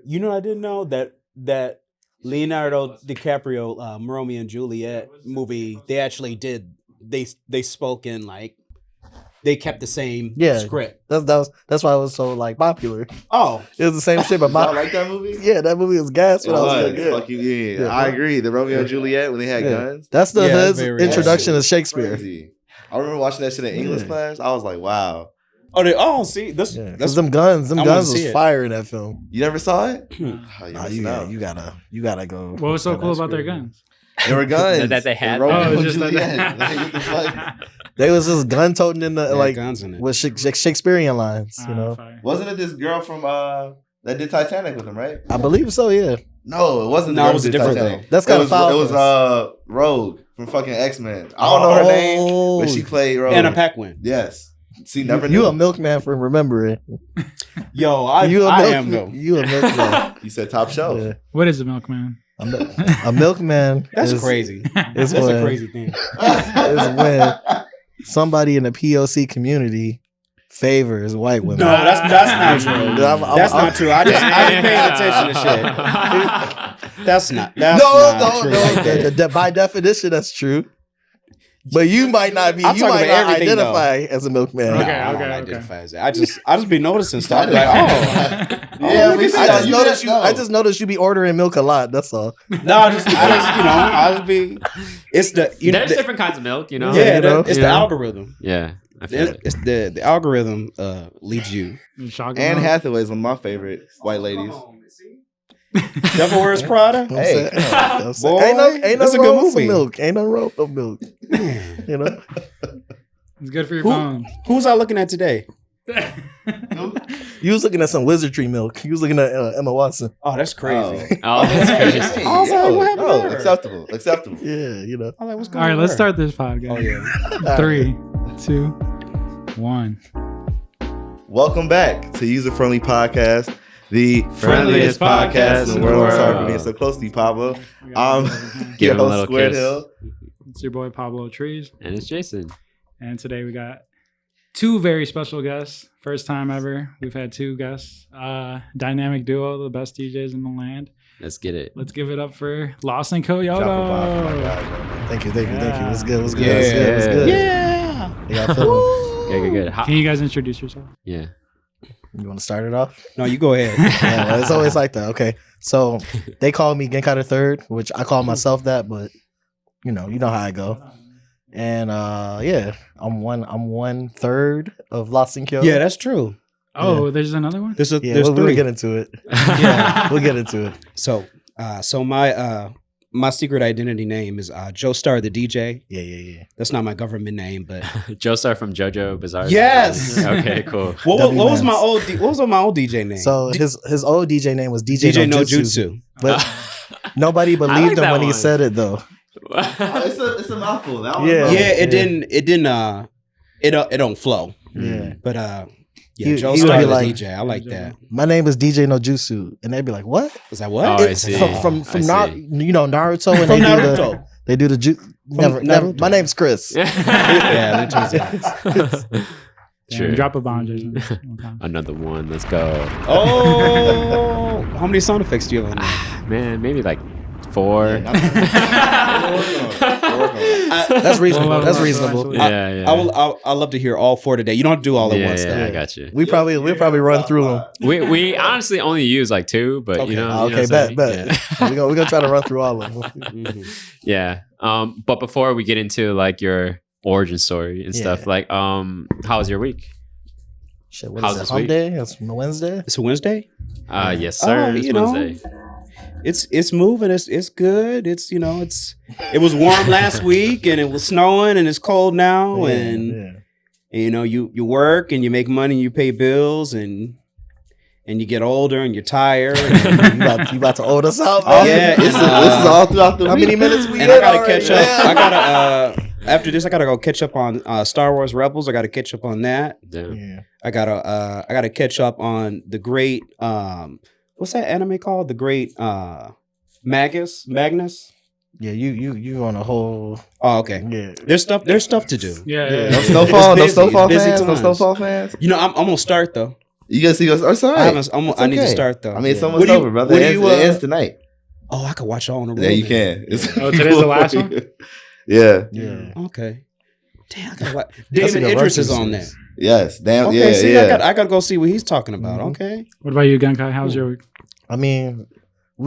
You know, I didn't know that Leonardo DiCaprio, Romeo and Juliet movie. They actually did. They spoke in like they kept the same script. That's why it was so like popular. Oh, it was the same shit. But I like that movie. Yeah, that movie was gas. When I was like, Fuck you, yeah. I agree. The Romeo and Juliet when they had guns. That's the hood's introduction to Shakespeare. Crazy. I remember watching that shit in English class. I was like, wow. See, that's them guns. Them guns was fire in that film. You never saw it? You gotta go. What was so cool about their guns? They were guns that they had. They was just gun toting in the like guns in it. with Shakespearean lines. You know, wasn't it this girl from that did Titanic with him? Right? I believe so. Yeah. No, it wasn't. No, it was a different thing. That's kind of foul. It was Rogue from fucking X-Men. I don't know her name, but she played Rogue. Anna Paquin. Yes. See, never you knew. a milkman for remembering. Yo, I am though. You a milkman. You said top shelf. Yeah. What is a milkman? A milkman. That's crazy. That's a crazy thing. Is when somebody in the POC community favors white women. No, that's not true. That's not true. I ain't paying attention to shit. That's not true. By definition, that's true. But you might not be. You might not identify as a milkman. Okay. Identify as that. I just be noticing stuff. Like, I just noticed you be ordering milk a lot. That's all. No, I just be. It's the there's different kinds of milk, you know. Yeah, it's the algorithm. Yeah, I feel it. It's the algorithm leads you. Anne Hathaway is one of my favorite white ladies. Devil Wears Prada. Hey, boy, ain't no wrong with some milk. Ain't no wrong with milk. You know, it's good for your bones. Who's I looking at today? You was looking at some wizardry milk. You was looking at Emma Watson. Oh, that's crazy. That's crazy. Acceptable. Yeah, you know. I'm like, what's going All right, on let's there? start this podcast. Oh yeah. 3, 2, 1. Welcome back to User Friendly Podcast, the friendliest podcast in the world. Sorry for being so close to you, Pablo. Give him a little Squared kiss. Hill. It's your boy Pablo Trees, And it's Jason. and today we got 2 very special guests. First time ever we've had 2 guests. Dynamic duo, the best DJs in the land. Let's get it. Let's give it up for Lost and Kyoto. Drop a bomb for my guy. Thank you. What's good? Yeah. Good. Can you guys introduce yourself? Yeah. You want to start it off? No, you go ahead. Yeah, well, it's always like that. Okay, so they call me Genkai the Third, which I call myself that, but you know how I go. And I'm 1/3 of Lost in Kyoto. Yeah, that's true. Oh, there's another one? There's we'll 3. get into it. We'll get into it. So my secret identity name is Joestar the DJ. Yeah. That's not my government name, but Joestar from JoJo Bizarre. Yes. Okay, cool. What was my old DJ name? So his old DJ name was DJ No Jutsu. But nobody believed him when he said it though. It's a mouthful. It don't flow. Yeah. But would Joestar be the like, DJ. I like that. My name is DJ No Jutsu, and they'd be like, "What?" Is that what? Oh, I see. From I see. Naruto, and From Naruto. they do the never. Naruto. My name's Chris. Yeah, that Sure. Drop a bomb, Jason. Another one. Let's go. Oh, how many sound effects do you have on there? Man, maybe like 4. That's reasonable. That's reasonable. Yeah. I'll love to hear all 4 today. You don't have to do all at once. Yeah, though. I got you. We'll probably run through them. We honestly only use like 2, but Okay. you know. Okay, bet. Yeah. We're gonna try to run through all of them. Yeah. But before we get into like your origin story and stuff, like how was your week? Shit, what How's is it? this Hump week? Day? It's Wednesday. It's a Wednesday. Yes, sir. It's Wednesday. It's moving. It's good. It was warm last week and it was snowing and it's cold now and you work and you make money and you pay bills and you get older and you're tired. And You about to old us out? Oh, Man? yeah, This is all throughout the How week. many minutes we and in I gotta already? catch up. I gotta after this. I gotta go catch up on Star Wars Rebels. I gotta catch up on that. Damn. Yeah. I gotta catch up on the great what's that anime called? The Great Magnus. Yeah, you on a whole. Oh, okay. Yeah. There's stuff to do. Yeah. No snowfall It's busy. fans. It's busy No times. snowfall fans. I'm gonna start though. You guys see us? It's all right. I need to start though. I mean, it's Yeah. almost over, brother. It ends tonight. Oh, I could watch it all in a row. Yeah, you then. can. Oh, today's the last one? Yeah. Okay. Damn, I gotta watch. That's David a good Idris is versus on series. there. Yes. Damn. Okay, Yeah. see, Yeah. I gotta go see what he's talking about. Mhm. Okay. What about you, Genkai? How's your week? I mean,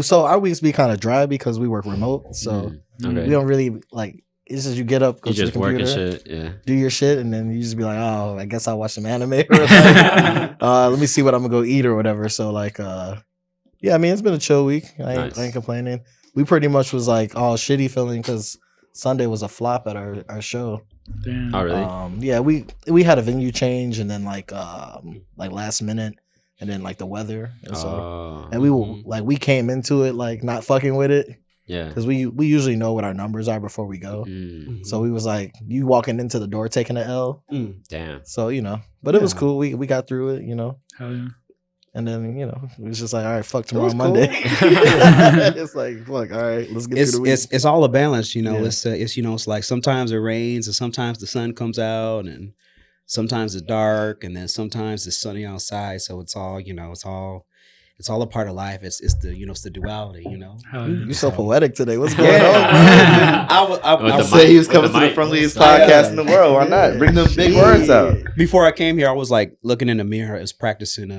so our weeks be kind of dry because we work remote, so Okay. we don't really like. It's just you get up, go You to the just work and computer, shit. Yeah. do your shit, and then you just be like, oh, I guess I'll watch some anime. Or like, let me see what I'm gonna go eat or whatever. So like, yeah, I mean, it's been a chill week. I ain't complaining. We pretty much was like all shitty feeling because Sunday was a flop at our show. Damn. Oh, really? Yeah, we had a venue change and then like last minute and then like the weather and so and we came into it like not fucking with it Yeah. because we usually know what our numbers are before we go. So we was like you walking into the door taking an L. Damn. So but it was cool. We got through it, Hell yeah. and then it was just like all right, fuck tomorrow was Monday. cool. It's like fuck, all right, let's get through the week. It's all a balance, you know. Yeah. It's like sometimes it rains and sometimes the sun comes out and sometimes it's dark and then sometimes it's sunny outside. So it's all it's all a part of life. It's the duality, you know. Hell yeah. You so poetic today. What's going on? Yeah. I say he was coming to the friendliest podcast in the world. Why not? Bring them big words out. Before I came here, I was like looking in the mirror, I was practicing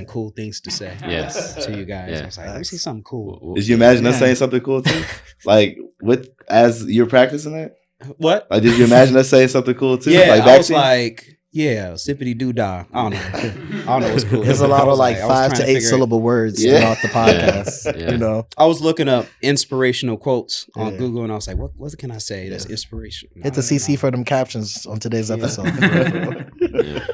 cool things to say. Yes. To you guys. Yeah. I was like, let me say something cool. Did you imagine us saying something cool too? Like as you're practicing it? What? Like did you imagine us saying something cool too? Yeah, Like I was backseat? like, yeah, sippity doo dah. I don't know. I don't know what's cool. There's a lot of like I was 5 trying to to 8 figure it- syllable words Yeah. throughout the podcast. Yeah. I was looking up inspirational quotes on Yeah. Google, and I was like, "What can I say that's inspirational?" Hit the CC for them captions on today's episode. Yeah.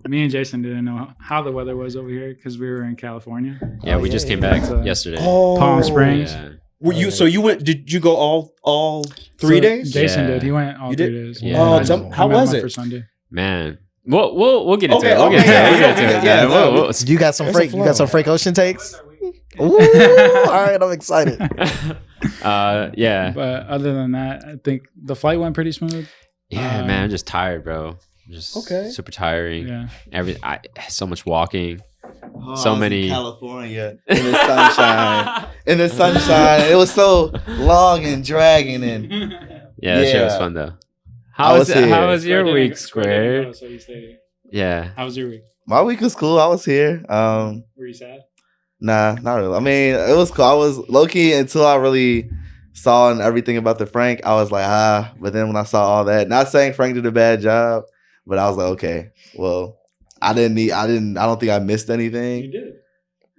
Me and Jason didn't know how the weather was over here because we were in California. Yeah, we just came back So- yesterday. Oh, Palm Springs. Yeah. Were you? So you went? Did you go all 3 So days? Jason Yeah. did. He went all You 3 did? days. Yeah. Oh, I how was For it? Sunday. Man. We'll get into Okay, it. We'll get okay, into it. We'll yeah, get into it. yeah, Yeah, we'll- You got some There's a Frank. You got some flow. Frank Ocean takes. Ooh, all right, I'm excited. yeah. But other than that, I think the flight went pretty smooth. Yeah, man, I'm just tired, bro. Just super tiring. Yeah. So much walking. Oh, So I was in many- California in the sunshine. In the sunshine. It was so long and dragging and Yeah, that shit was Yeah. fun though. I How was was here. your Square week, didn't Square? go, so you stayed. Yeah. How was your week? my week was cool. I was here. Were you sad? Nah, not really. I mean, it was cool. I was low key until I really saw and everything about the Frank. I was like, but then when I saw all that, not saying Frank did a bad job, but I was like, okay, well, I don't think I missed anything. You did.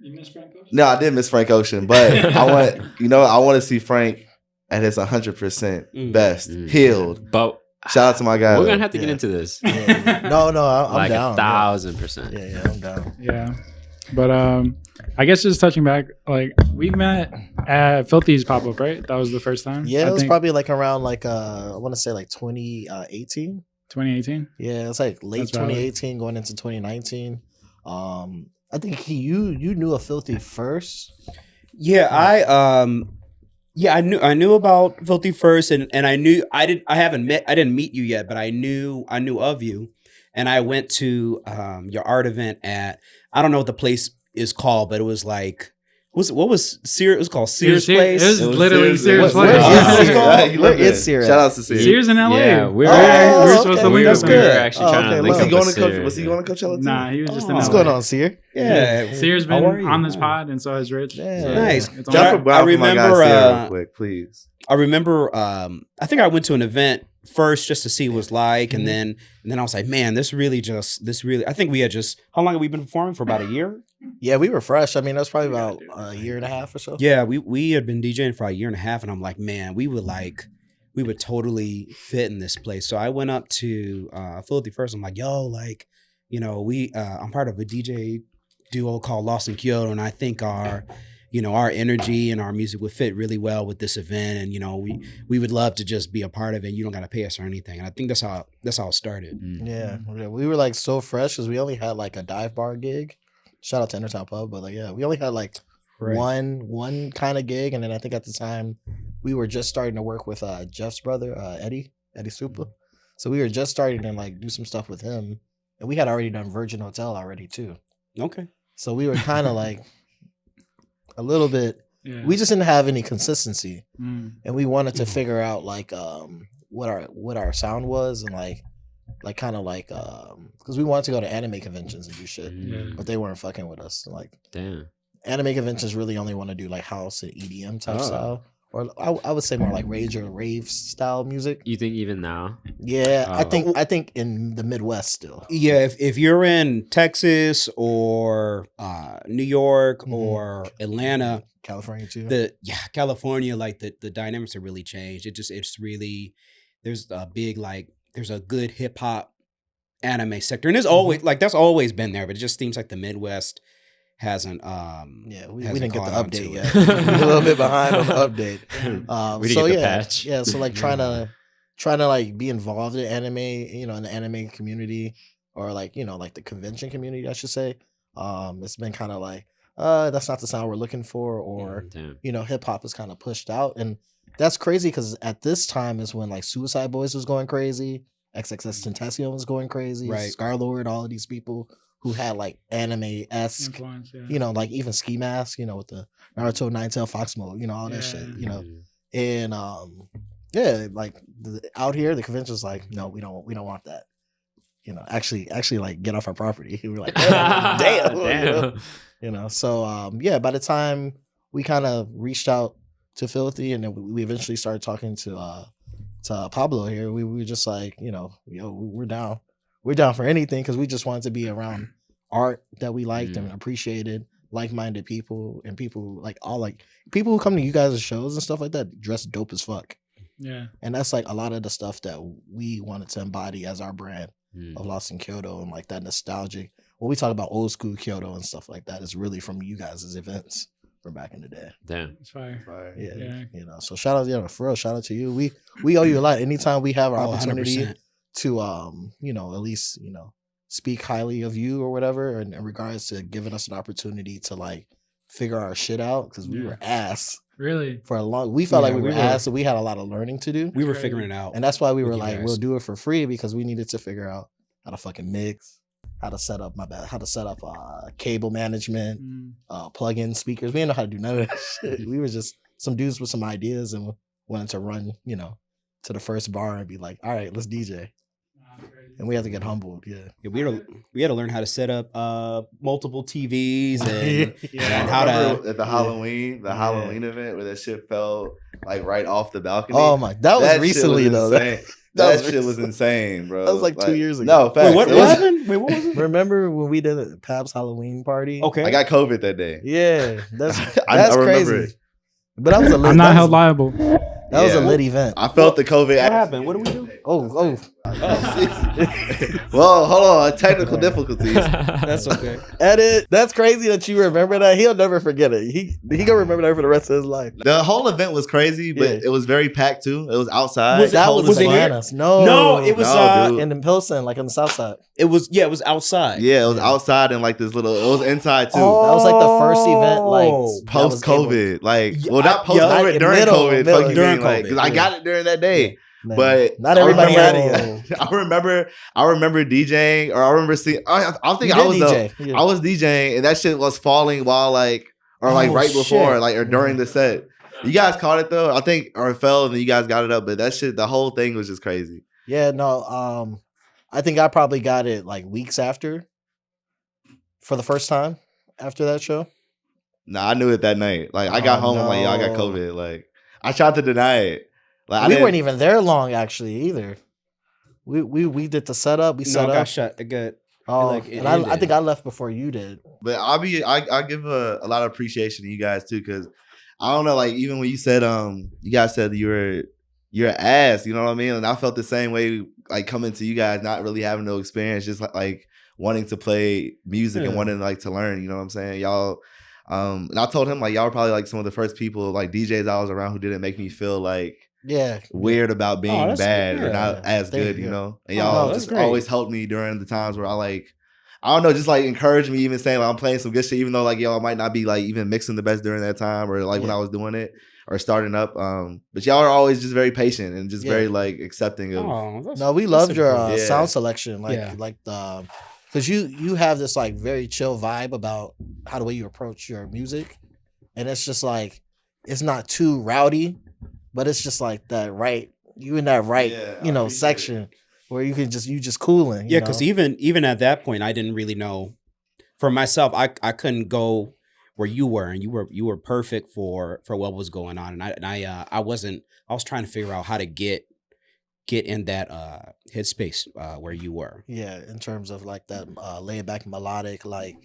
You missed Frank Ocean? No, I did miss Frank Ocean, but I want to see Frank at his 100% best, healed. But Shout out to my guy. we're though. gonna have to get into this. No, I'm Like down. 1,000%. Yeah, I'm down. Yeah. But I guess just touching back, like we met at Filthy's pop-up, right? That was the first time? Yeah, I it was think probably like around like I want to say like 2018. 2018. Yeah, it's like late That's valid. 2018 going into 2019. I think you knew of Filthy first. Yeah, I knew about Filthy first, and I didn't meet you yet, but I knew of you, and I went to your art event at, I don't know what the place is called, but it was like, what was Sears? It was called Sears Place. It was literally Sears Where Place. is Sears? Yeah, Where is Sears? Shout out to Sears. Sears in LA. Yeah, we were Oh, supposed to okay. link That's up we were good. actually Oh, trying okay, to well, link Was he up going with to Coachella? Sears. Was he going to Coachella too? Nah, he was just in What's LA. going on, Sears? Yeah. Sears How been are you? on this pod, and so has Rich. Yeah. So Nice. it's But only- Jump around for my guy remember, Sarah real quick, please. I remember, I think I went to an event first just to see what it was like, and then I was like, man, this really. I think we had how long have we been performing for? About a year? Yeah, we were fresh. I mean, that was probably about a year and a half or so. Yeah, we had been DJing for a year and a half, and I'm like, man, we would totally fit in this place. So I went up to Filthy first. I'm like, yo, like, I'm part of a DJ duo called Lost in Kyoto, and I think our energy and our music would fit really well with this event, and we would love to just be a part of it. You don't got to pay us or anything, and I think that's how it started. Yeah, we were like so fresh because we only had like a dive bar gig. Shout out to Entertown Pub, but like, yeah, we only had like one kind of gig, and then I think at the time we were just starting to work with Jeff's brother, Eddie Super. So we were just starting to like do some stuff with him, and we had already done Virgin Hotel already too. Okay. So we were kind of like a little bit. Yeah. We just didn't have any consistency, Mm. and we wanted to figure out like what our sound was, and like kind of like because we wanted to go to anime conventions and do shit, Mm. but they weren't fucking with us. Like Damn. anime conventions really only want to do like house and EDM type Oh. style, or I would say more like rage or rave style music. You think even now? Yeah, Oh. I think in the Midwest still. Yeah, if you're in Texas or New York Mhm. or Atlanta, California too. California, like the dynamics have really changed. It's really there's a big there's a good hip hop anime sector, and there's always that's always been there, but it just seems like the Midwest hasn't Yeah, we hasn't didn't get the caught on update to yet. it. We're a little bit behind on the update. We didn't So get the yeah, patch. yeah. So like trying to like be involved in anime, in the anime community, or like like the convention community, I should say. It's been kind of like that's not the sound we're looking for, or Damn. hip hop is kind of pushed out, and that's crazy because at this time is when like Suicide Boys was going crazy, XXXTentacion was going crazy, Right. Scarlord, all of these people who had like anime-esque, Influence, yeah. like even Ski Mask, with the Naruto Ninetale Fox Mode, all that shit, Mm. and yeah, like out here the convention's like, no, we don't want that, actually like get off our property. We were like, damn. So yeah, by the time we kind of reached out to Filthy, and then we eventually started talking to Pablo here, we were just like, we're down for anything, because we just wanted to be around art that we liked and appreciated, like-minded people, and people people who come to you guys' shows and stuff like that dress dope as fuck. Yeah. And that's like a lot of the stuff that we wanted to embody as our brand of Lost in Kyoto, and like that nostalgic. When we talk about old school Kyoto and stuff like that, it's really from you guys' events from back in the day. Damn. It's fire. Yeah. Yeah. So shout out, for real, shout out to you. We owe you a lot. Anytime we have our Oh, opportunity 100%. to at least, speak highly of you or whatever, in regards to giving us an opportunity to like figure our shit out, because we were ass Really? for a long. We felt like we we were were- ass, so we had a lot of learning to do. We were Crazy. figuring it out. And that's why we with were you like, guys. we'll do it for free, because we needed to figure out how to fucking mix, how to set up cable management, plug in speakers. We didn't know how to do none of that shit. We were just some dudes with some ideas and wanted to run, to the first bar and be like, all right, let's DJ. And we had to get humbled. Yeah. Yeah, we had to learn how to set up multiple TVs and Yeah. and how Remember to at the Halloween event where that shit fell like right off the balcony. Oh my, that was shit recently though. insane. That That was shit was recent. insane, bro. That was like 2 years ago. No, facts. Wait, what It was- happened? Wait, what was it? Remember when we did a Pab's Halloween party? Okay. I got COVID that day. Yeah, that's I remember crazy. it. But that was a lit, I'm not that held was, liable. that was a Yeah. lit event. I felt the COVID. What happened? What did we do? Oh, Well, hold on. Technical difficulties. That's okay. edit. That's crazy that you remember that. He'll never forget it. He gonna remember that for the rest of his life. The whole event was crazy, but Yeah. it was very packed too. It was outside. Was it That cold was as in fuck? Atlanta. No, No, it was No, dude. in Pilsen, like on the south side. it was outside. Yeah, it was outside and like this little. It was inside too. That was like the first event, like Oh. that was Post COVID, like Yeah, well, not I- post yeah, COVID, like, during middle, COVID, middle. fucking During being like, COVID, because I yeah. got it during that day. Man, But not everybody had it remember- yet. I remember DJing, or I remember seeing. I think You I did was DJ. Yeah. I was DJing, and that shit was falling while like, or like Oh, right before, shit. like or during the set. You guys caught it though, I think, or it fell, and then you guys got it up. But that shit, the whole thing was just crazy. Yeah, no. I think I probably got it like weeks after, for the first time after that show. Nah, I knew it that night. Like I got Oh, home, I'm like, yo, I got no. COVID. Like I tried to deny it. Like We weren't even there long actually either. We did the setup. We No, set I got up. shut. I got Oh, like, it and I ended. think I left before you did. But I give a lot of appreciation to you guys too, because I don't know, like even when you said you guys said you're an ass, you know what I mean? And I felt the same way, like coming to you guys, not really having no experience, just like wanting to play music and Yeah. wanting like to learn, you know what I'm saying? Y'all and I told him like y'all were probably like some of the first people, like DJs I was around, who didn't make me feel like Yeah. weird about being that's bad good. or not as Thank good, you. you know? And Oh, y'all that's just great. always helped me during the times where I don't know, just like encourage me, even saying like I'm playing some good shit, even though like y'all might not be like even mixing the best during that time or like when Yeah. I was doing it or starting up. But y'all are always just very patient and just Yeah. very like accepting of. Oh, that's, No, we that's loved a your good- Yeah. sound selection, like Yeah. like the because you have this like very chill vibe about how the way you approach your music, and it's just like it's not too rowdy, but it's just like that right. You in that right, section where you just cooling. Yeah, because even at that point, I didn't really know for myself. I couldn't go where you were, and you were perfect for what was going on, and I wasn't. I was trying to figure out how to get in that headspace where you were. Yeah, in terms of like that laid back melodic, like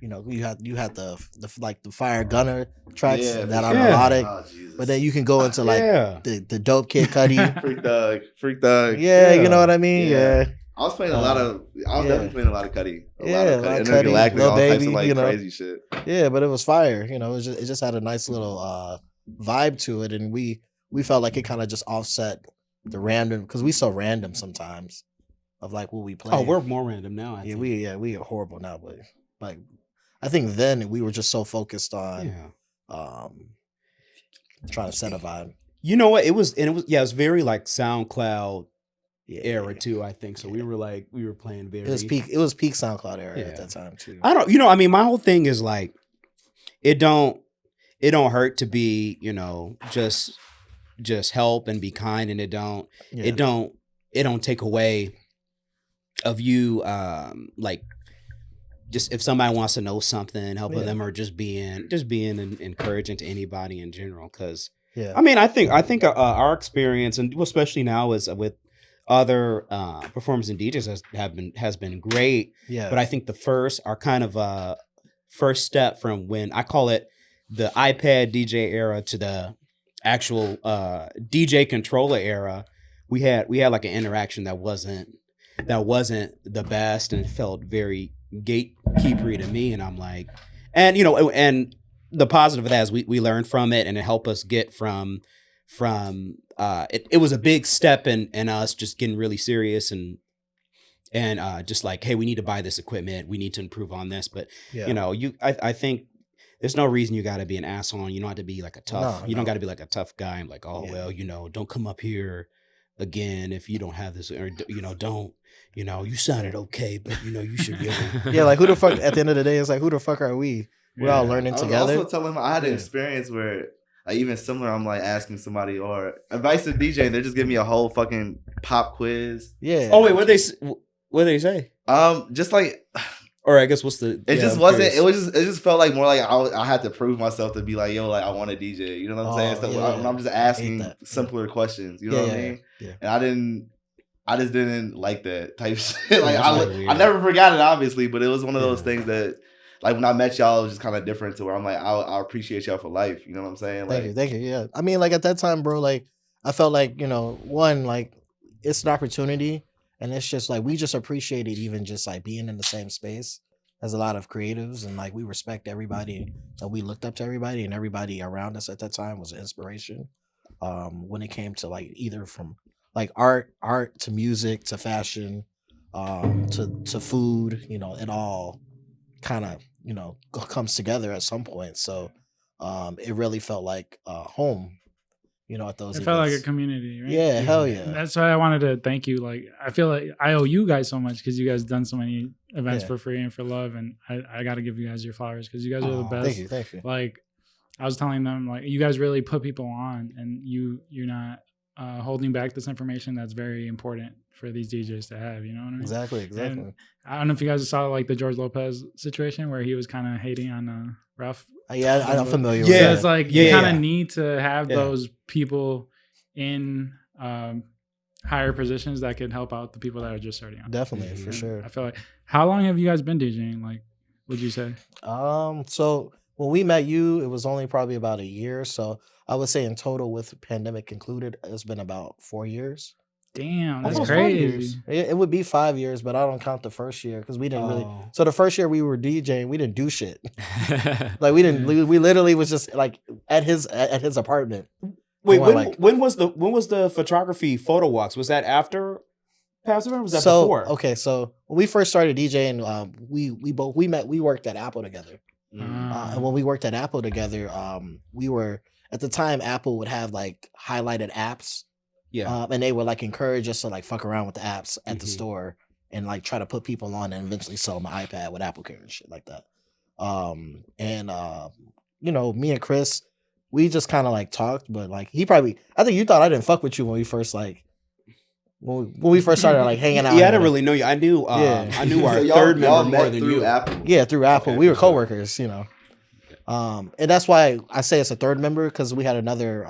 you had the like the fire gunner tracks that are melodic, but then you can go into like the dope Kid Cudi, Freak Thug. Yeah, you know what I mean. Yeah. I was playing definitely playing a lot of Cudi. A lot of Cudi, Lil all Baby, types of like crazy shit. Yeah, but it was fire. It just had a nice little vibe to it, and we felt like it kind of just offset the random, because we so random sometimes of like what we play. Oh, we're more random now. I think. We are horrible now, but like I think then we were just so focused on trying to set a vibe. You know what? It was very like SoundCloud era too, I think. So we were playing very. It was peak SoundCloud era at that time too. I mean, my whole thing is like, it don't hurt to be, just help and be kind, and it don't take away of you, like, just if somebody wants to know something, helping them, or just being encouraging to anybody in general. Because I mean, I think our experience, and especially now, is with other performers and DJs has been great. Yeah. But I think our kind of first step from when I call it the iPad DJ era to the actual DJ controller era, we had like an interaction that wasn't the best, and it felt very gatekeepery to me. And I'm like, and and the positive of that is we learned from it, and it helped us get from it was a big step in us just getting really serious and just like, hey, we need to buy this equipment, we need to improve on this. But I think there's no reason you got to be an asshole. You don't have to be like a tough. You don't got to be like a tough guy and like, well, don't come up here again if you don't have this, or don't. You sounded okay, but you should be able. Yeah, like who the fuck? At the end of the day, it's like, who the fuck are we? We're all learning together. I was also telling him I had an experience where, like, even similar, I'm like asking somebody or advice to DJ, and they're just giving me a whole fucking pop quiz. Yeah. Oh wait, what did they say? Just like, or I guess what's the? It just wasn't. It just felt like more like I had to prove myself to be like, yo, like I want to DJ. You know what I'm saying? So I'm just asking simpler questions. You know what I mean? Yeah. And I just didn't like that type shit. Like I never forgot it, obviously, but it was one of those things that, like, when I met y'all, it was just kind of different to where I'm like, I appreciate y'all for life. You know what I'm saying? Like, thank you. Yeah. I mean, like at that time, bro, like I felt like, one, like it's an opportunity, and it's just like we just appreciated even just like being in the same space as a lot of creatives, and like we respect everybody, and we looked up to everybody, and everybody around us at that time was an inspiration. When it came to like either from like art to music to fashion, to food, it all kind of comes together at some point. So it really felt like home, at those events. Felt like a community, right? Yeah, hell yeah. That's why I wanted to thank you. Like, I feel like I owe you guys so much because you guys done so many events for free and for love, and I got to give you guys your flowers because you guys are the best. Thank you. Like, I was telling them, like, you guys really put people on, and you're not holding back this information that's very important for these DJs to have. You know what I mean? Exactly. And I don't know if you guys saw like the George Lopez situation where he was kind of hating on Ralph. Yeah, I'm familiar with that. Yeah, it's like you kind of need to have those people in higher positions that could help out the people that are just starting out. Definitely, for sure. I feel like, how long have you guys been DJing? Like, would you say? So when we met you, it was only probably about a year. So I would say in total, with pandemic included, it's been about 4 years. Damn, that's crazy. It would be 5 years, but I don't count the first year because we didn't really. So the first year we were DJing, we didn't do shit. Like we didn't. We literally was just like at his apartment. Wait, when was the photography photo walks? Was that after Passover? Or was that before? Okay, so when we first started DJing, we worked at Apple together. And when we worked at Apple together, we were at the time Apple would have like highlighted apps. Yeah. And they would like encourage us to like fuck around with the apps at the store and like try to put people on and eventually sell my iPad with Apple Care and shit like that. You know, me and Chris, we just kind of like talked, but like I think you thought I didn't fuck with you when we first like when we first started like hanging out. Yeah, I didn't really know you. I knew I knew our So third y'all member more met than through you. Apple. Yeah, through Apple. Okay, We were for sure. coworkers, you know. And that's why I say it's a third member, because we had another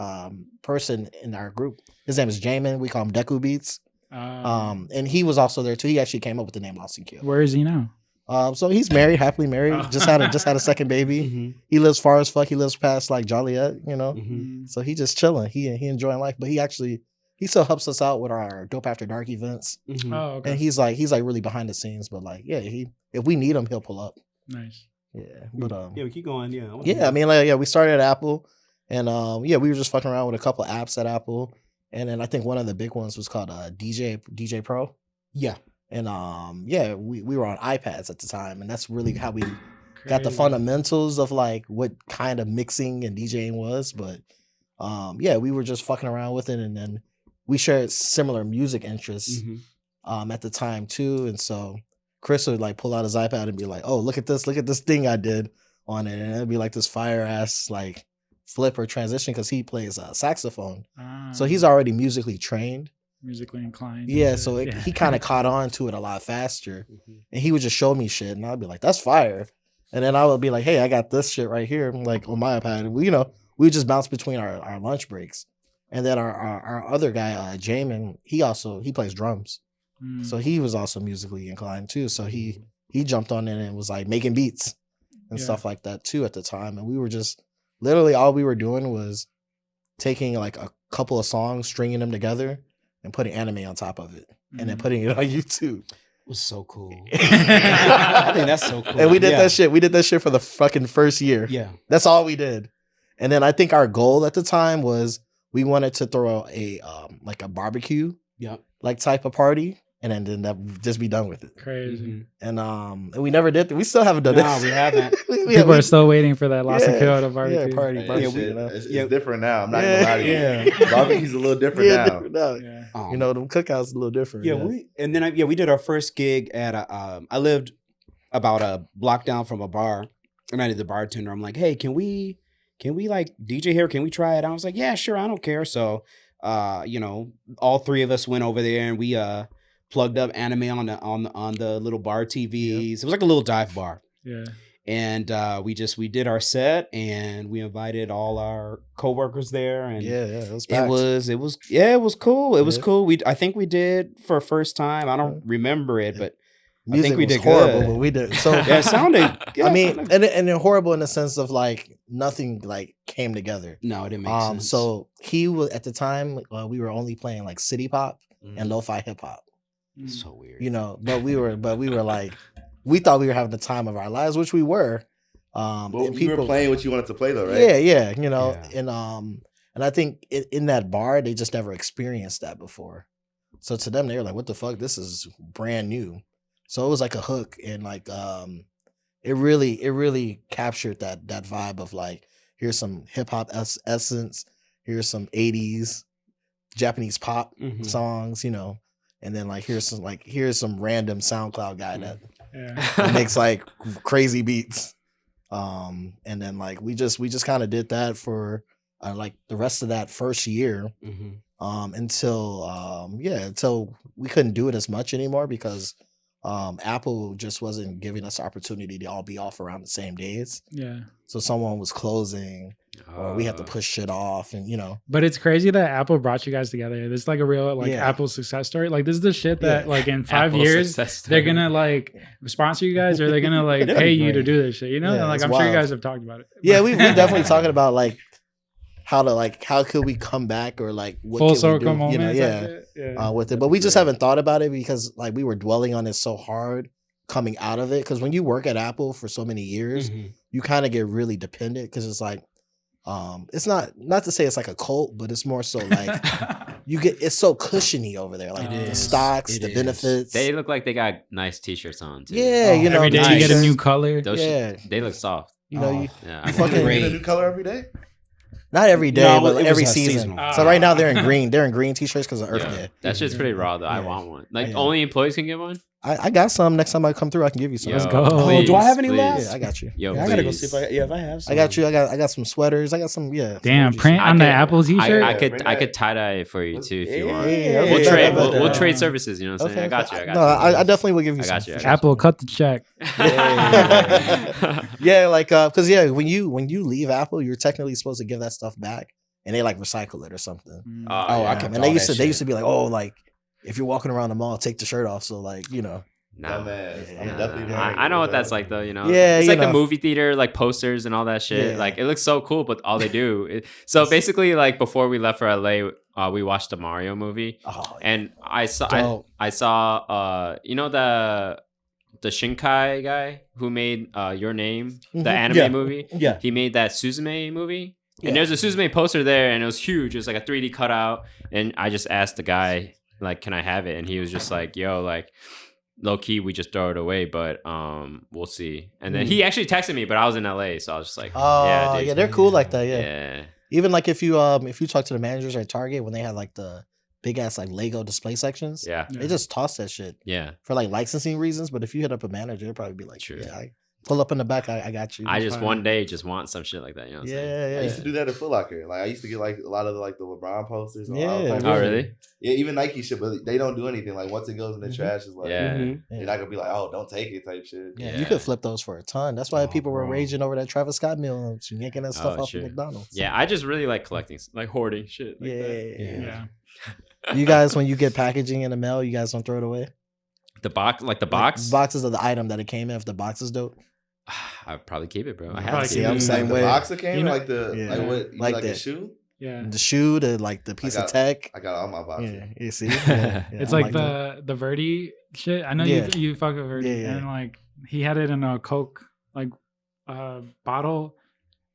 person in our group. His name is Jamin. We call him Deku Beats. And he was also there too. He actually came up with the name Lost in Kyoto. Where is he now? So he's married, happily married. Oh. Just had a second baby. Mhm. He lives far as fuck. He lives past like Joliet, you know. Mhm. So he just chilling. He enjoying life, but he still helps us out with our Dope After Dark events. Mhm. Oh, okay. And he's like really behind the scenes, but like if we need him, he'll pull up. Nice. Yeah, but Yeah, we keep going. Yeah. yeah, I mean, like, yeah, we started at Apple, and yeah, we were just fucking around with a couple apps at Apple, and then I think one of the big ones was called DJ Pro, Yeah. and yeah, we were on iPads at the time, and that's really how we got the Crazy. fundamentals of like what kind of mixing and DJing was, but yeah, we were just fucking around with it, and then we shared similar music interests Mhm. at the time too, and so Chris would like pull out his iPad and be like, "Oh, look at this thing I did on it," and it'd be like this fire ass like flip or transition because he plays saxophone, so he's already musically trained. musically inclined. Yeah, so he kind of caught on to it a lot faster, and he would just show me shit, and I'd be like, "That's fire," and then I would be like, "Hey, I got this shit right here," like on my iPad. We, you know, we would just bounce between our lunch breaks, and then our other guy, Jamin, he plays drums. Mm. So he was also musically inclined too. So he jumped on it and was like making beats and Yeah. stuff like that too at the time. And we were just literally all we were doing was taking like a couple of songs, stringing them together, and putting anime on top of it, and then Mhm. putting it on YouTube. It was so cool. I think that's so cool. And we did Yeah. that shit. We did that shit for the fucking first year. Yeah. That's all we did. And then I think our goal at the time was we wanted to throw a like a barbecue Yeah. like type of party, and then that just be done with it. Crazy. Mhm. And we never did. We still haven't done No, it. we haven't. People are still waiting for that Lost in Yeah, Kyoto barbecue. Yeah, party. Hey, barbecue, shit, you know? it's Yeah. different now. I'm not Yeah. gonna lie to you. Yeah. Barbecue's a little different Yeah, now. different now. Yeah. You know, them cookouts a little different. Yeah, we did our first gig at I lived about a block down from a bar, and I did the bartender. I'm like, hey, can we like DJ here? Can we try it? I was like, yeah, sure, I don't care. So, you know, all three of us went over there and we plugged up anime on the little bar TVs. It was like a little dive bar, Yeah. and we did our set, and we invited all our coworkers there, and yeah, it was. it packed. was cool. It was Yeah. cool. I think we did for first time. I don't remember it, but I Music think we was did horrible, good. but we did. So Yeah, it sounded. Yeah, I it mean, sounded- and horrible in the sense of like nothing like came together. no, it didn't make sense. So he was at the time we were only playing like city pop and lo-fi hip hop. Mm. so weird. You know, but we were like we thought we were having the time of our lives, which we were. Well, and you were playing what you wanted to play though, right? Yeah, you know, Yeah. and I think in that bar they just never experienced that before. So to them they were like, "What the fuck? This is brand new." So it was like a hook, and like it really captured that vibe of like, here's some hip hop essence, here's some 80s Japanese pop Mhm. songs, you know, and then like here's some random SoundCloud guy that Yeah. makes like crazy beats. And then like we just kind of did that for like the rest of that first year, Mhm. until we couldn't do it as much anymore because Apple just wasn't giving us the opportunity to all be off around the same days. Yeah. So someone was closing, or we had to push shit off, and you know. But it's crazy that Apple brought you guys together. This is like a real like Yeah. Apple success story. Like this is the shit that Yeah. like in 5 Apple years success they're story. gonna like sponsor you guys, or they're gonna like That'd pay be you to great. do this shit. You know, Yeah, and like it's I'm sure you wild. guys have talked about it. Yeah, we definitely talking about like how could we come back, or like what Full can we circle do, moment. you know, yeah. With it, but we just haven't thought about it because like we were dwelling on it so hard coming out of it. Because when you work at Apple for so many years, Mhm. you kind of get really dependent because it's like, it's not to say it's like a cult, but it's more so like it's so cushiony over there, like It the is. stocks, It the is. benefits. They look like they got nice t-shirts on too. Yeah, you know, every day the you get a t-shirts, new color. Those Yeah. they look soft. you know, Oh. you, Yeah, You I fucking- You agree. get a new color every day? not every day, No, but it was every a season. seasonal. So right now they're in green. They're in green t-shirts because of Earth Yeah. Day. That shit's pretty raw though. I Yeah. want one. Like Yeah. only employees can get one. I got some. Next time I come through, I can give you some. Let's go. Oh, do I have any please. left? Yeah, I got you. Yo, Yeah, I gotta go please. see if I have some. I got you. I got some sweaters. I got some. Yeah. Damn, some print I on the could- Apple T-shirt. I could tie dye it for you too if you want. Yeah, We'll yeah, trade. yeah, We'll yeah. trade services. You know what I'm saying? I got you. I got No, you. I definitely will give you I some. got you. I got Apple, cut the check. Yeah, like because when you leave Apple, you're technically supposed to give that stuff back, and they like recycle it or something. Oh, I And can. they used to be like, oh, like if you're walking around the mall, take the shirt off. So like Nah. Dumbass. I'm Yeah. definitely I know what that's like though, you know. Yeah, it's you like the know. movie theater, like posters and all that shit. Yeah. Like it looks so cool, but all they do. So basically, like before we left for LA, we watched the Mario movie, Oh, and I saw Dope. I saw you know the Shinkai guy who made Your Name, the Mhm. anime Yeah. movie. Yeah. He made that Suzume movie. Yeah. And there's a Suzume poster there, and it was huge. It was like a 3D cutout. And I just asked the guy, like, can I have it? And he was just like, yo, like, low key, we just throw it away, but we'll see. And then he actually texted me, but I was in LA, so I was just like, Oh, yeah, yeah, dude. they're cool like that. Yeah. Yeah. Even like if you talk to the managers at Target when they have like the big ass like Lego display sections, Yeah. they just toss that shit Yeah. for like licensing reasons. But if you hit up a manager, they'll probably be like, True. yeah, I pull up in the back. I got you. I just fine. one day just want some shit like that, you know what I'm saying? yeah, I used to yeah. do that at Foot Locker. Like I used to get like a lot of the LeBron posters. And all Yeah. types of Oh, shit. really? Yeah, even Nike shit, but they don't do anything. Like once it goes in the Mhm. trash, it's like Yeah. you're not gonna be like, oh, don't take it type shit. Yeah, Yeah. you could flip those for a ton. That's why Oh, people were bro. raging over that Travis Scott meal, yanking that stuff Oh, off sure. of McDonald's. Yeah, I just really like collecting, like hoarding shit. Like Yeah, that. Yeah. You guys, when you get packaging in the mail, you guys don't throw it away. The box, like the Like, box. boxes of the item that it came in. If the box is dope, I'd probably keep it, bro. I Probably have to. see, keep I'm it. the Like same the way. box that came, You know- like the Yeah. like what, you Like like a that. shoe. Yeah. the shoe, like the piece I of got- tech. I got all my boxes. Yeah, you see, yeah, It's I like that. the Verdi shit. I know Yeah. you fuck with Verdi, Yeah, yeah. and like he had it in a Coke like bottle,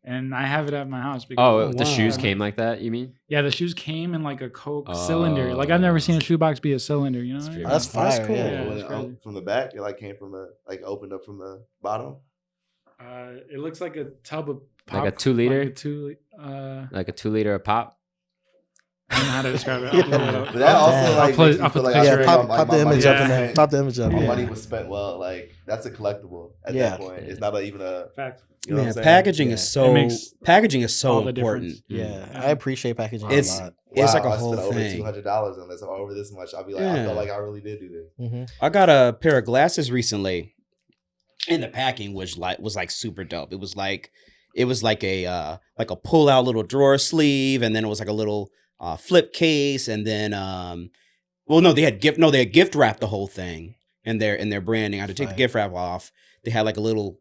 and I have it at my house. Because, Oh, the wow. shoes came like that, you mean? yeah, the shoes came in like a Coke Oh. cylinder. Like I've never seen a shoebox be a cylinder. You know, what I That's mean? pretty That's fire. That's cool. Yeah. Yeah. When it's it, crazy. from the back, it like came from the like opened up from the bottom. It looks like a tub of Like a pop, 2 liter? Like a 2 Like a 2 liter of pop. I don't know how to describe it. I'll pull it up. But that also I'll like put- makes me I'll feel put like the I picture spent Yeah, in. my- pop the my image money up in was there. spent- Pop the image up. My Yeah. money was spent well. Like that's a collectible at Yeah. that point. It's not even a. Fact. You know what Man, I'm saying? packaging Yeah. is It so makes packaging is so all the important. difference. Yeah, Yeah. I appreciate packaging It's a lot. it's Wow, like a I whole spent over thing. $200 on this. I'm over this much. I'll be like, I Yeah. felt like I really did do this. Mm-hmm. I got a pair of glasses recently, and the packing was like super dope. It was like a pull out little drawer sleeve, and then it was like a little flip case, and then they had gift wrapped the whole thing in their branding. I had to take the Right. gift wrap off. They had like a little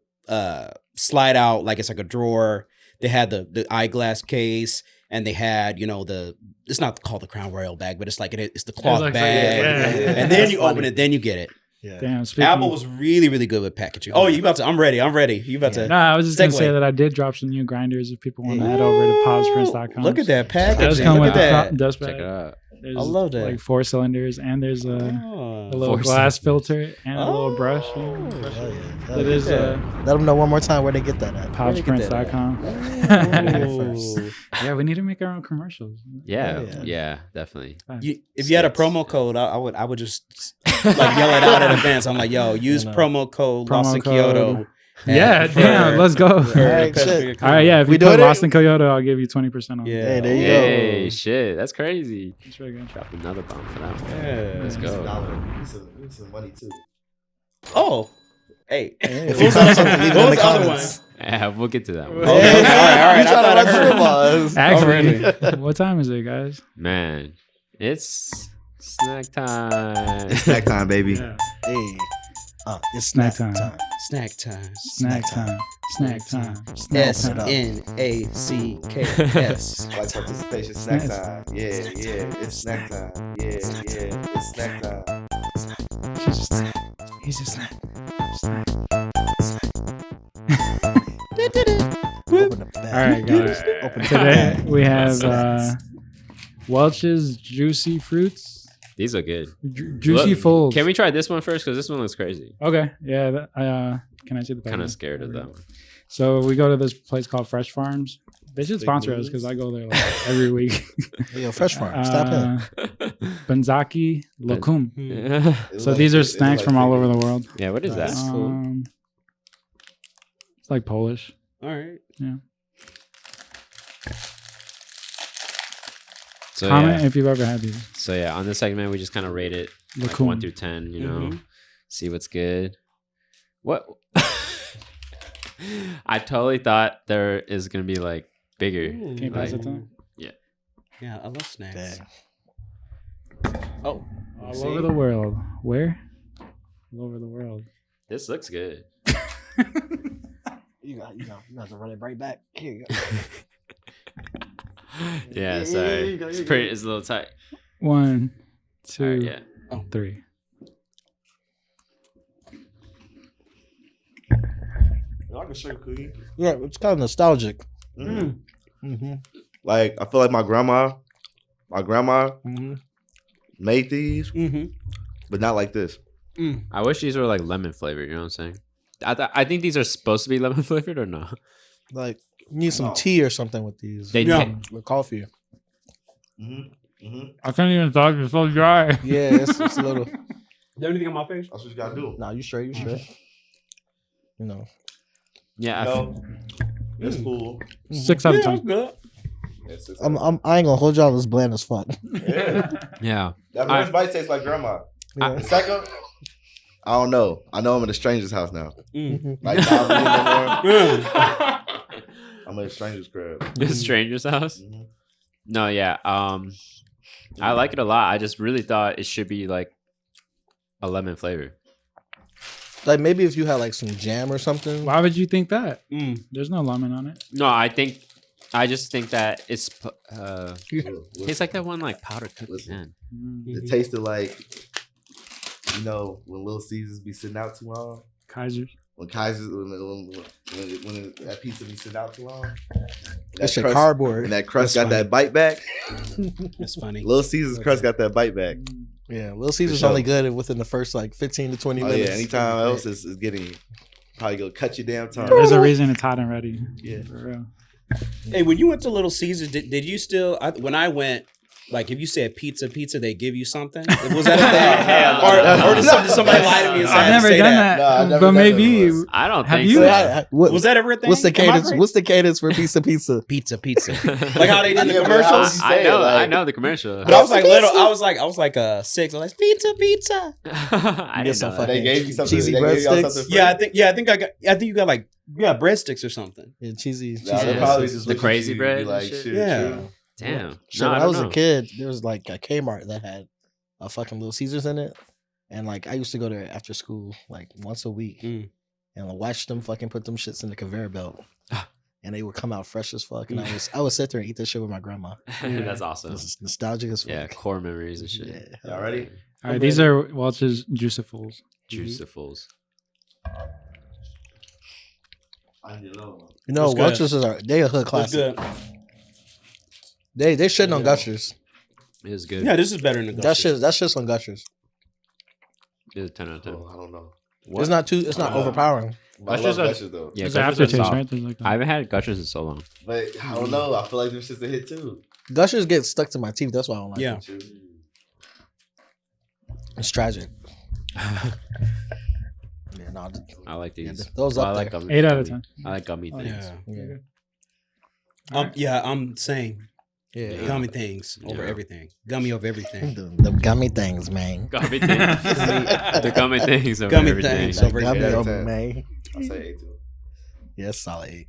slide out, like it's like a drawer. They had the eyeglass case, and they had it's not called the Crown Royal bag, but it's like it's the cloth looks like bag, it, yeah. and then you open it, then you get it. Yeah. Damn. Speaking Apple was really, really good with packaging. Oh, you about to? I'm ready. You about to? No, I was just gonna Segue. say that I did drop some new grinders if people want to head over to popsprints.com. Look at that That packaging. does come Look with at the that. dust Check bag. it out. There's I love that. like 4 cylinders, and there's a Oh. little 4 glass cylinders. filter and a little brush. You know, Oh, brush Hell it. yeah. That is Let them know one more time where they get that at. popsprints.com. Ooh. Yeah, we need to make our own commercials. Yeah, Yeah. yeah, definitely. If you had a promo code, I would just like yell it out in advance. I'm like, yo, use You know. promo code Promo Lost in code. Kyoto. Yeah, for- damn, let's go. for- All right, shit. All right, yeah. If We you doing put it? Lost in Kyoto, I'll give you 20% off. Yeah. Hey, there you Hey, go. shit, that's crazy. That's really good. Drop another bomb for that one. Yeah. Let's Give me some go. dollar. Give me some money too. Oh, hey. Hey, What if you was found the- something, leave it what in was the the other comments. Yeah, we'll get to that one. Okay, all right. You I thought I trying to heard. run us. Actually, what time is it, guys? Man, it's snack time. Snack time, baby. Yeah. Hey, it's Snack snack time. time. Snack time. Snack time. Snack time. Snack time. SNACKS. Like participation, snack time. Yeah, it's snack time. Yeah, it's snack time. She's a snack. He's a snack. Open up the bag. All right, guys. Open the Today bag. we have Welch's Juicy Fruits. These are good. Juicy Look, Folds. Can we try this one first? Because this one looks crazy. Okay. Yeah. Can I see the Kind packaging? of scared of that one. So we go to this place called Fresh Farms. They should sponsor us because I go there like every week. Yo, Fresh Farm. Stop in. Banzaki lokum. It So was these like- are it was snacks like from all fingers. over the world. Yeah, what is that? Nice. Cool. It's like Polish. All right. So Comment yeah. if you've ever had these. So yeah, on this segment we just kind of rate it like Lokum. 1 through 10. You know, Mhm. see what's good. What? I totally thought there is gonna be like bigger. Can you pass it to him? Yeah, I love snacks. Dang. Oh, All see? over the world. Where? All over the world. This looks good. You got to run it right back. Here you go. Yeah, Yeah, sorry. you go, It's you pretty. go. It's a little tight. 1, 2, All right, yeah. 3. I can show you cookie. Yeah, it's kind of nostalgic. Mm. Mm-hmm. Like I feel like my grandma Mm-hmm. made these, Mm-hmm. but not like this. I wish these were like lemon flavored. You know what I'm saying? I think these are supposed to be lemon flavored or no? Like, you need some tea or something with these. They Yeah. With coffee. Mm-hmm. Mm-hmm. I can't even talk. It's so dry. Yeah, it's a little. Is there anything on my face? That's what you gotta do. Nah, you straight. You know. Yeah. No, it's cool. 6 out of Yeah, 10. good. It's I ain't gonna hold y'all. It's bland as fuck. yeah. Yeah. That first bite tastes like grandma. Yeah. The second, I don't know. I know I'm in a stranger's house now. Mm. Like now I'm in the morning, Mm. I'm in a stranger's crib. A stranger's house. Mhm. No, yeah. I like it a lot. I just really thought it should be like a lemon flavor. Like maybe if you had like some jam or something. Why would you think that? Mm. There's no lemon on it. No, I just think that it's tastes like that one like powdered cookie. Listen. Man. Mm. It tasted like, you know, when Little Caesars be sitting out too long. Kaiser. When Kaiser's, when that pizza be sitting out too long. That shit crust- cardboard. And that crust That's got funny. that bite back. That's funny. Little Caesars crust got that bite back. Yeah, Little Caesar's sure. only good within the first like 15 to 20 Oh minutes. yeah, anytime else is getting you. Probably gonna cut your damn tongue. There's a reason it's hot and ready. Yeah. For real. Hey, when you went to Little Caesars, did you still? When I went, like if you said pizza, they give you something. Was that a thing? Or did somebody lie to me and say I I've had to never say done that? that, No, I've never but done that maybe. once. I don't Have think you? so. Was that ever a thing? What's the Am I cadence? right? What's the cadence for pizza? Pizza? Like how they did in the Yeah, but commercials. how was I say know. it, like- I know the commercial. But I was like Pizza. little. I was like 6. I was like pizza. I Get didn't some know fucking that. They gave you something. cheesy They gave y'all breadsticks. something free? Yeah, I think you got like breadsticks or something. Yeah, cheesy. Nah, they Yeah. probably just The look at crazy you, bread be and like, shit. shoot, Yeah. shoot. Damn. So No, when I I was don't a know. kid, there was like a Kmart that had a fucking Little Caesars in it, and like I used to go there after school like once a week, Mm. and watch them fucking put them shits in the conveyor belt, and they would come out fresh as fuck, and I would sit there and eat that shit with my grandma. That's awesome. This is nostalgic as fuck. Yeah, core memories and shit. Yeah. Y'all ready? All right, these are Welch's Juicifuls. Juicifuls. I need another one. You know, That's good. Welch's they a hood That's classic. good. They shitting on Yeah. Gushers. It was good. Yeah, this is better than the Gushers. That's just on Gushers. It was 10 out of 10. Oh, I don't know. It's not too. It's not overpowering. But I Gushers love are- Gushers though. Yeah, There's Gushers are aftertaste, soft. right? There's like I haven't had Gushers in so long. But I don't know. I feel like there's just a hit too. Gushers get stuck to my teeth. That's why I don't like Yeah. it. It's tragic. Yeah, no, I like these. those Well, up I like there. gummy. 8 out of gummy- 10. I like gummy Oh, things. yeah. Yeah. Yeah, I'm same. Yeah. Yeah. Gummy things over Yeah. everything. Gummy over everything. The gummy things, man. Gummy things. The gummy things over Gummy everything. things. Like over gummy here. over, man. I say 8 too. Yeah, solid 8.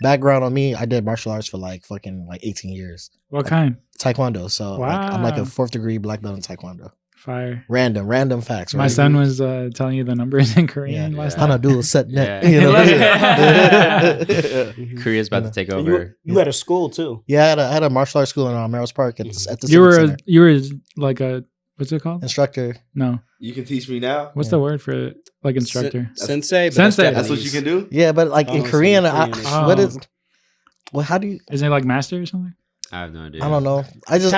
Background on me, I did martial arts for like fucking like 18 years. What kind? Taekwondo. So like, I'm like a Wow. 4th degree black belt in Taekwondo. Fire. Random facts. My right? son was telling you the numbers in Korean Yeah. last Yeah. time. Hana do set net. Yeah. You know? Korea's about to take And over. you had a school too. Yeah, I had a martial arts school in Melrose Park at the You Civic were Center. you were like a what's it called? Instructor. No, You can teach me now. what's Yeah. the word for it? Like instructor. Sensei. but Sensei. That's what you can do. Yeah, but like in Oh, so Korean, in Korean it's- what Oh. is? Well, how do you? Isn't it like master or something? I have no idea. I don't know. I just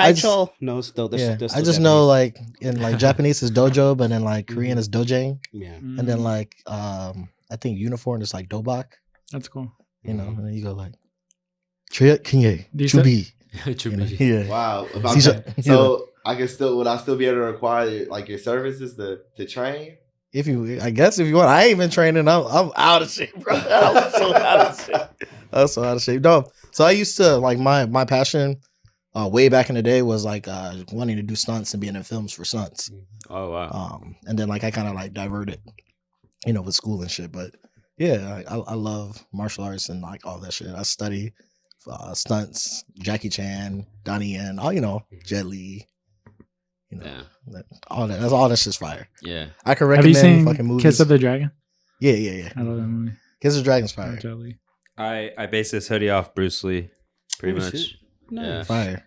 No, still. yeah. I just know like in like Japanese is dojo, but in like Korean is dojang, Yeah. and then like I think uniform is like dobak. That's cool. You know, and then you go like Triet Kinye Do you say- Chubi. It should You know, be. yeah. Wow. These are- So would I still be able to require like your services to train? I guess if you want, I ain't been training. I'm out of shape, bro. I'm so out of shape. I'm so out of shape. No, so I used to like my passion, way back in the day was like wanting to do stunts and being in films for stunts. Oh wow. And then like I kind of like diverted, with school and shit. But yeah, I love martial arts and like all that shit. I study stunts, Jackie Chan, Donnie Yen, all Jet Li. Yeah. All that. That's all. That's just fire. Yeah. I can Have you recommend seen fucking movies. Kiss of the Dragon? Yeah. I love that movie. Kiss of the Dragon's fire. Jet Li. I based this hoodie off Bruce Lee, pretty Oh, much. shit. Nice. Yeah. Fire.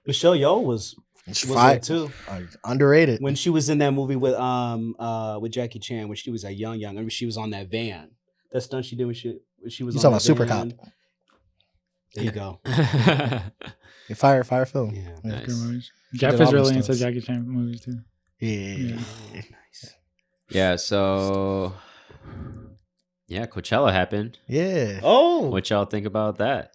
Michelle Yeoh was Fire good too. Underrated. When she was in that movie with Jackie Chan, when she was a young, I remember she was on that van. That stunt she did when she was You on talking about that Super van. Cop? There you go. Fire film. Yeah. Nice. Good movies. did Jeff all is them really into stunts. Jackie Chan movies too. Yeah. Nice. Yeah. So. Yeah, Coachella happened. Yeah. Oh, What y'all think about that?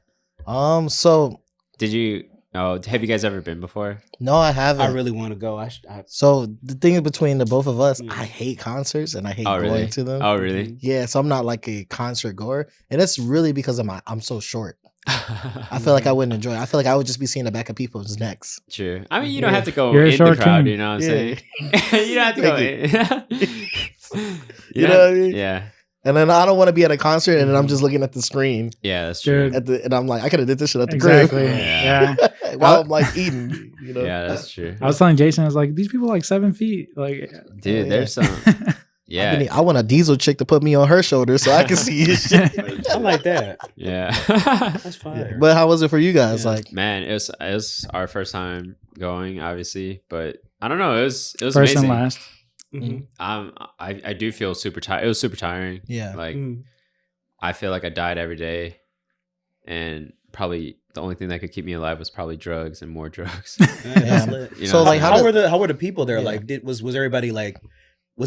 So Did you? Oh, have you guys ever been before? no, I haven't. I really want to go. So the thing between the both of us, Yeah. I hate concerts and I hate Oh, going really? to them. Oh, really? Yeah, so I'm not like a concert goer, and it's really because I'm so short. I feel like I wouldn't enjoy it. I feel like I would just be seeing the back of people's necks. True. I mean, you don't Yeah. have to go You're a in the short crowd. king. You know what I'm Yeah. saying? You don't have to go in. You know what I mean? Yeah. And then I don't want to be at a concert and then I'm just looking at the screen Yeah, that's true. Dude. and I'm like, I could have did this shit at the Exactly. crib Yeah. Yeah. while I'm like eating. Yeah, that's true. I was telling Jason, I was like, these people are like 7 feet. Like, Dude, yeah. there's some. I Yeah. want a diesel chick to put me on her shoulder so I can see his shit. I like that. Yeah. That's fire. But how was it for you guys? Yeah. Like, Man, it was our first time going, obviously, but I don't know. It was first amazing. and last. Mhm. I do feel super tired. It was super tiring. yeah. Like Mhm. I feel like I died every day, and probably the only thing that could keep me alive was probably drugs and more drugs. That's lit. You So, know, like, how did- were the people there? Yeah. Like, was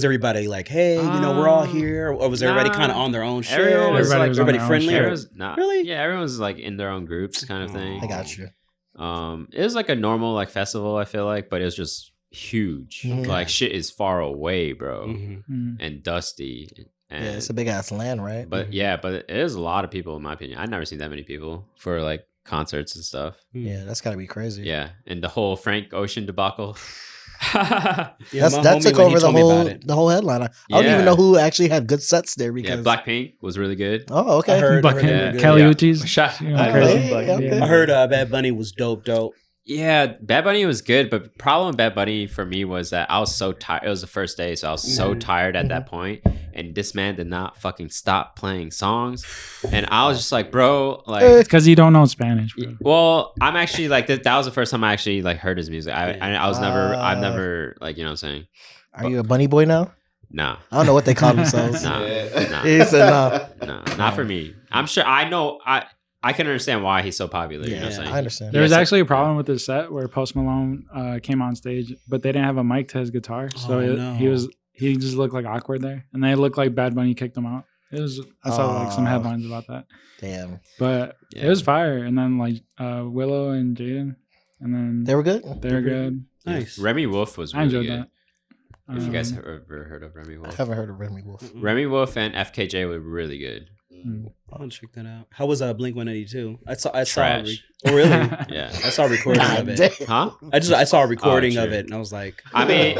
everybody like, hey, we're all here, or was everybody Nah. kind of on their own shit? Everyone was Everybody like was on everybody their own friendly. shit. Or, everyone's not Really? Yeah, everyone's like in their own groups, kind of thing. I got you. It was like a normal like festival, I feel like, but it was just huge. Mhm. Like shit is far away, bro, Mhm. Mm. and dusty. And, Yeah, it's a big ass land, right? but yeah, but it is a lot of people in my opinion. I've never seen that many people for like concerts and stuff. Yeah, that's gotta be crazy. Yeah, and the whole Frank Ocean debacle. Yeah, my That homie, took when he over told me about it. the whole headline. I don't Yeah. even know who actually had good sets there Yeah, because Blackpink was really good. Oh, okay. I heard Buck they were yeah. good. Kelly Yeah. Uchis. Shut- You know, I crazy. know. Okay. I heard Bad Bunny was dope. Yeah, Bad Bunny was good, but the problem with Bad Bunny for me was that I was so tired. It was the first day, so I was so tired at that point, and this man did not fucking stop playing songs, and I was just like, bro, like, It's because you don't know Spanish, bro. well, I'm actually like that was the first time I actually like heard his music. I was never, I've never like, you know what I'm saying? Are you a bunny boy now? Nah, I don't know what they call themselves. nah, nah, He said no. nah, not for me. I'm sure I know I can understand why he's so popular. You know what I'm Yeah, saying? I understand. There was Yeah, so- actually a problem with this set where Post Malone came on stage, but they didn't have a mic to his guitar, so Oh, no. he just looked like awkward there, and they looked like Bad Bunny kicked him out. I saw like some Oh. headlines about that, Damn. but Yeah. it was fire. And then like Willow and Jaden, and then They were good? they were good. Nice. Remy Wolf was I really enjoyed good. that. If you guys have ever heard of Remy I Wolf, haven't heard of Remy Wolf. Remy Wolf and FKJ were really good. I'll check that out. How was Blink 182? I saw. Trash. Oh really? Yeah. I saw a recording of it. Huh? I saw a recording of true. it, and I was like, I mean,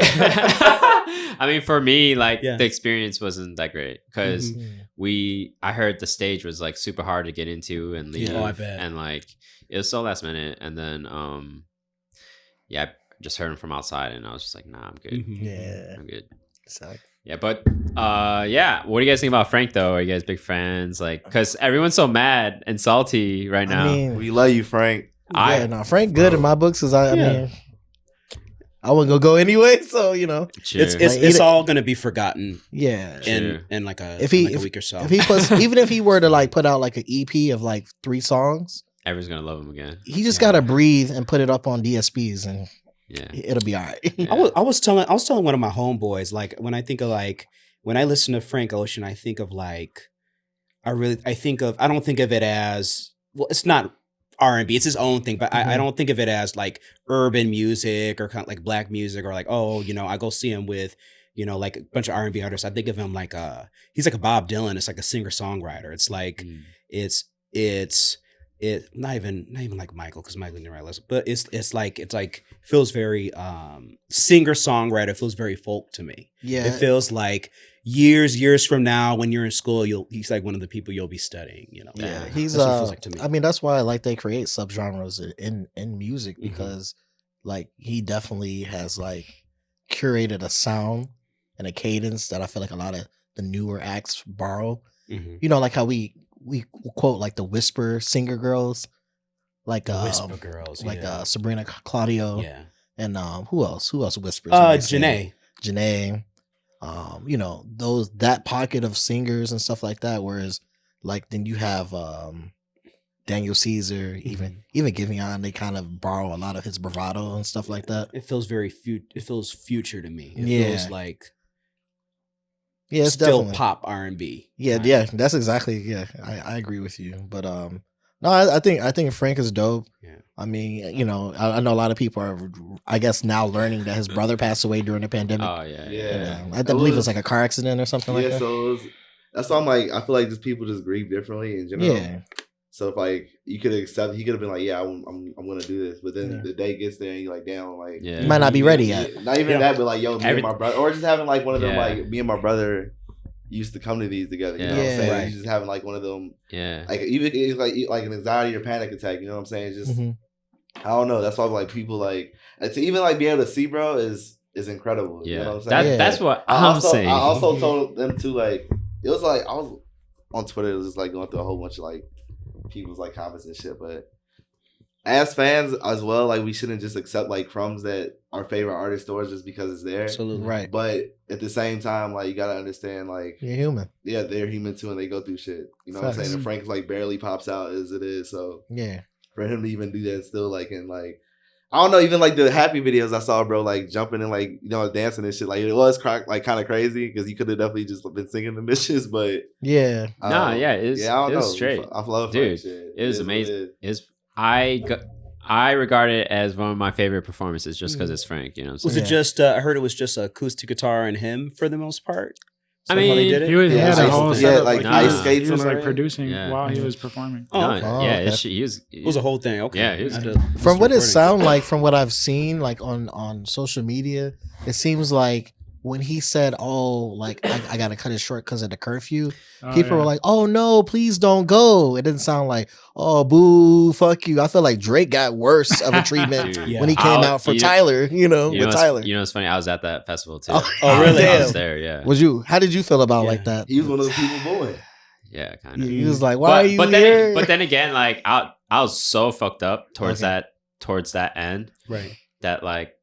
I mean, for me, like Yeah. the experience wasn't that great because I heard the stage was like super hard to get into and leave, Yeah. Oh, I bet. and like it was so last minute, and then yeah, I just heard him from outside, and I was just like, nah, I'm good, Mhm. Yeah. I'm good. So, Yeah, but yeah, what do you guys think about Frank though? Are you guys big fans? Like, because everyone's so mad and salty right now. I mean, We love you, Frank. yeah, no, Frank good in my books because I mean, I wasn't go anyway, so you know, True. It's Like, it's all gonna be forgotten yeah. True. in like a If he- a week or so. If he puts, even if he were to like put out like an EP of like 3 songs, Everyone's gonna love him again. he just gotta breathe and put it up on DSPs, and Yeah. it'll be all right. Yeah. I was telling one of my homeboys, like when I think of like when I listen to Frank Ocean, I think of like I don't think of it as, well, it's not R&B. It's his own thing, but I don't think of it as like urban music or kind of like black music or like, oh, I go see him with, like a bunch of R&B artists. I think of him like he's like a Bob Dylan. It's like a singer songwriter. It's like it's not even like Michael, because Michael didn't write less, but it's like feels very singer songwriter. Feels very folk to me. Yeah, it feels like years from now when you're in school, he's like one of the people you'll be studying. Yeah, he's that's what it feels like to me. I mean, that's why like they create subgenres in music, because like he definitely has like curated a sound and a cadence that I feel like a lot of the newer acts borrow. Like how we quote like the whisper singer girls, like whisper girls, like Sabrina Claudio, and who else whispers? Janae. Those, that pocket of singers and stuff like that. Whereas like then you have Daniel Caesar, even Giveon, they kind of borrow a lot of his bravado and stuff like that. It feels very it feels future to me. It feels like it's still definitely pop R&B. Yeah, that's exactly. I agree with you. But no, I think Frank is dope. Yeah. I mean, I know a lot of people are, I guess, now learning that his brother passed away during the pandemic. Oh yeah. I believe it was like a car accident or something like that. Yeah, so that's why I'm like, I feel like just people just grieve differently in general. Yeah. So if like you could accept, he could have been like, yeah, I'm gonna do this, but then the day gets there and you're like, damn, like you might not be ready yet. Not even that, but like, yo, me and my brother, or just having like one of them, like me and my brother used to come to these together. You know what I'm saying? Right. Just having like one of them, like even it's like an anxiety or panic attack. You know what I'm saying? It's just I don't know. That's why like people like to even like be able to see, bro, is incredible. Yeah, you know what I'm saying? That's what I'm saying. I also told them to like, it was like I was on Twitter, it was just like going through a whole bunch of like people's like comments and shit, but as fans as well, like we shouldn't just accept like crumbs that our favorite artist stores just because it's there. Absolutely right. But at the same time, like you gotta understand, like you're human. Yeah, they're human too, and they go through shit. You know what I'm saying? And Frank's like barely pops out as it is, so for him to even do that still, like, and like I don't know, even like the happy videos I saw, bro, like jumping and like dancing and shit, like it was like kind of crazy because he could have definitely just been singing the bitches, but it was straight. I love dude. Shit. It was amazing. I regard it as one of my favorite performances just because it's Frank. You know, what I'm saying? Was it just? I heard it was just acoustic guitar and him for the most part. I mean, he did it? He had a whole setup, like ice skates. He was like producing while he was performing. It was a whole thing. Okay, yeah. From what it sounded like, from what I've seen, like on social media, it seems like when he said, "Oh, like I gotta cut it short because of the curfew," people were like, "Oh no, please don't go." It didn't sound like, "Oh boo, fuck you." I feel like Drake got worse of a treatment when he came out for Tyler. Tyler. It's funny. I was at that festival too. Oh really? I was there. Yeah. Was you? How did you feel about like that? He was one of the people born. Yeah, kind of. He was like, "Why are you here?" But then again, like I was so fucked up towards that end, right? That like.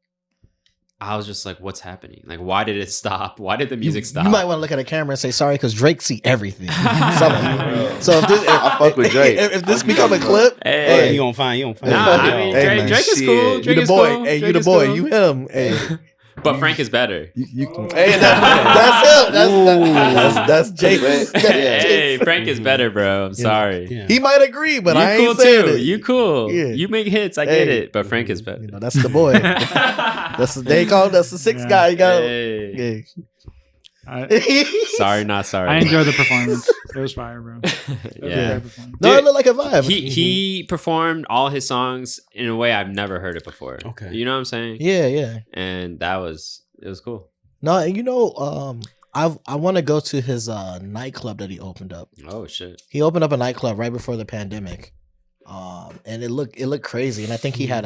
I was just like, what's happening? Like, why did it stop? Why did the music stop? You might want to look at a camera and say sorry because Drake see everything. So I fuck with Drake. If this become a clip, hey, you gonna find. Nah, I mean, Drake is cool. Drake you the is boy. cool. Hey, Drake you the is boy. cool. You him. Hey. But Frank is better. Hey, that's Jake. Hey, Frank is better, bro. I'm sorry. Yeah. He might agree, but I ain't cool saying too. it. You cool. Yeah. You make hits. I get it. But Frank is better. That's the boy. That's the sixth guy. You got. Sorry, not sorry. I enjoyed the performance. It was fire, bro. Yeah. No, it looked like a vibe. He performed all his songs in a way I've never heard it before. Okay. You know what I'm saying? Yeah. And it was cool. No, I want to go to his nightclub that he opened up. Oh shit. He opened up a nightclub right before the pandemic. And it looked crazy. And I think he had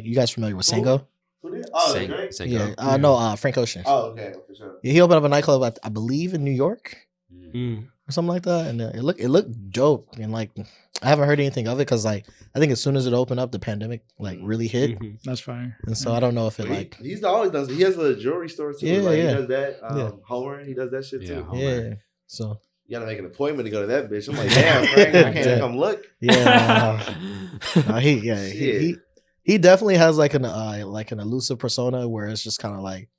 you guys familiar with Sango? Sango. Yeah. No, Frank Ocean. Oh, okay, for sure. Yeah, he opened up a nightclub, I believe, in New York or something like that, and it looked dope. And like, I haven't heard anything of it because like I think as soon as it opened up, the pandemic like really hit. That's fire. And so I don't know if it like he's always does. He has a jewelry store too. Yeah, He does that. Homer, he does that shit too. Yeah. So you gotta make an appointment to go to that bitch. I'm like, damn, Frank, I can't come look. Yeah. He definitely has like an elusive persona where it's just kind of like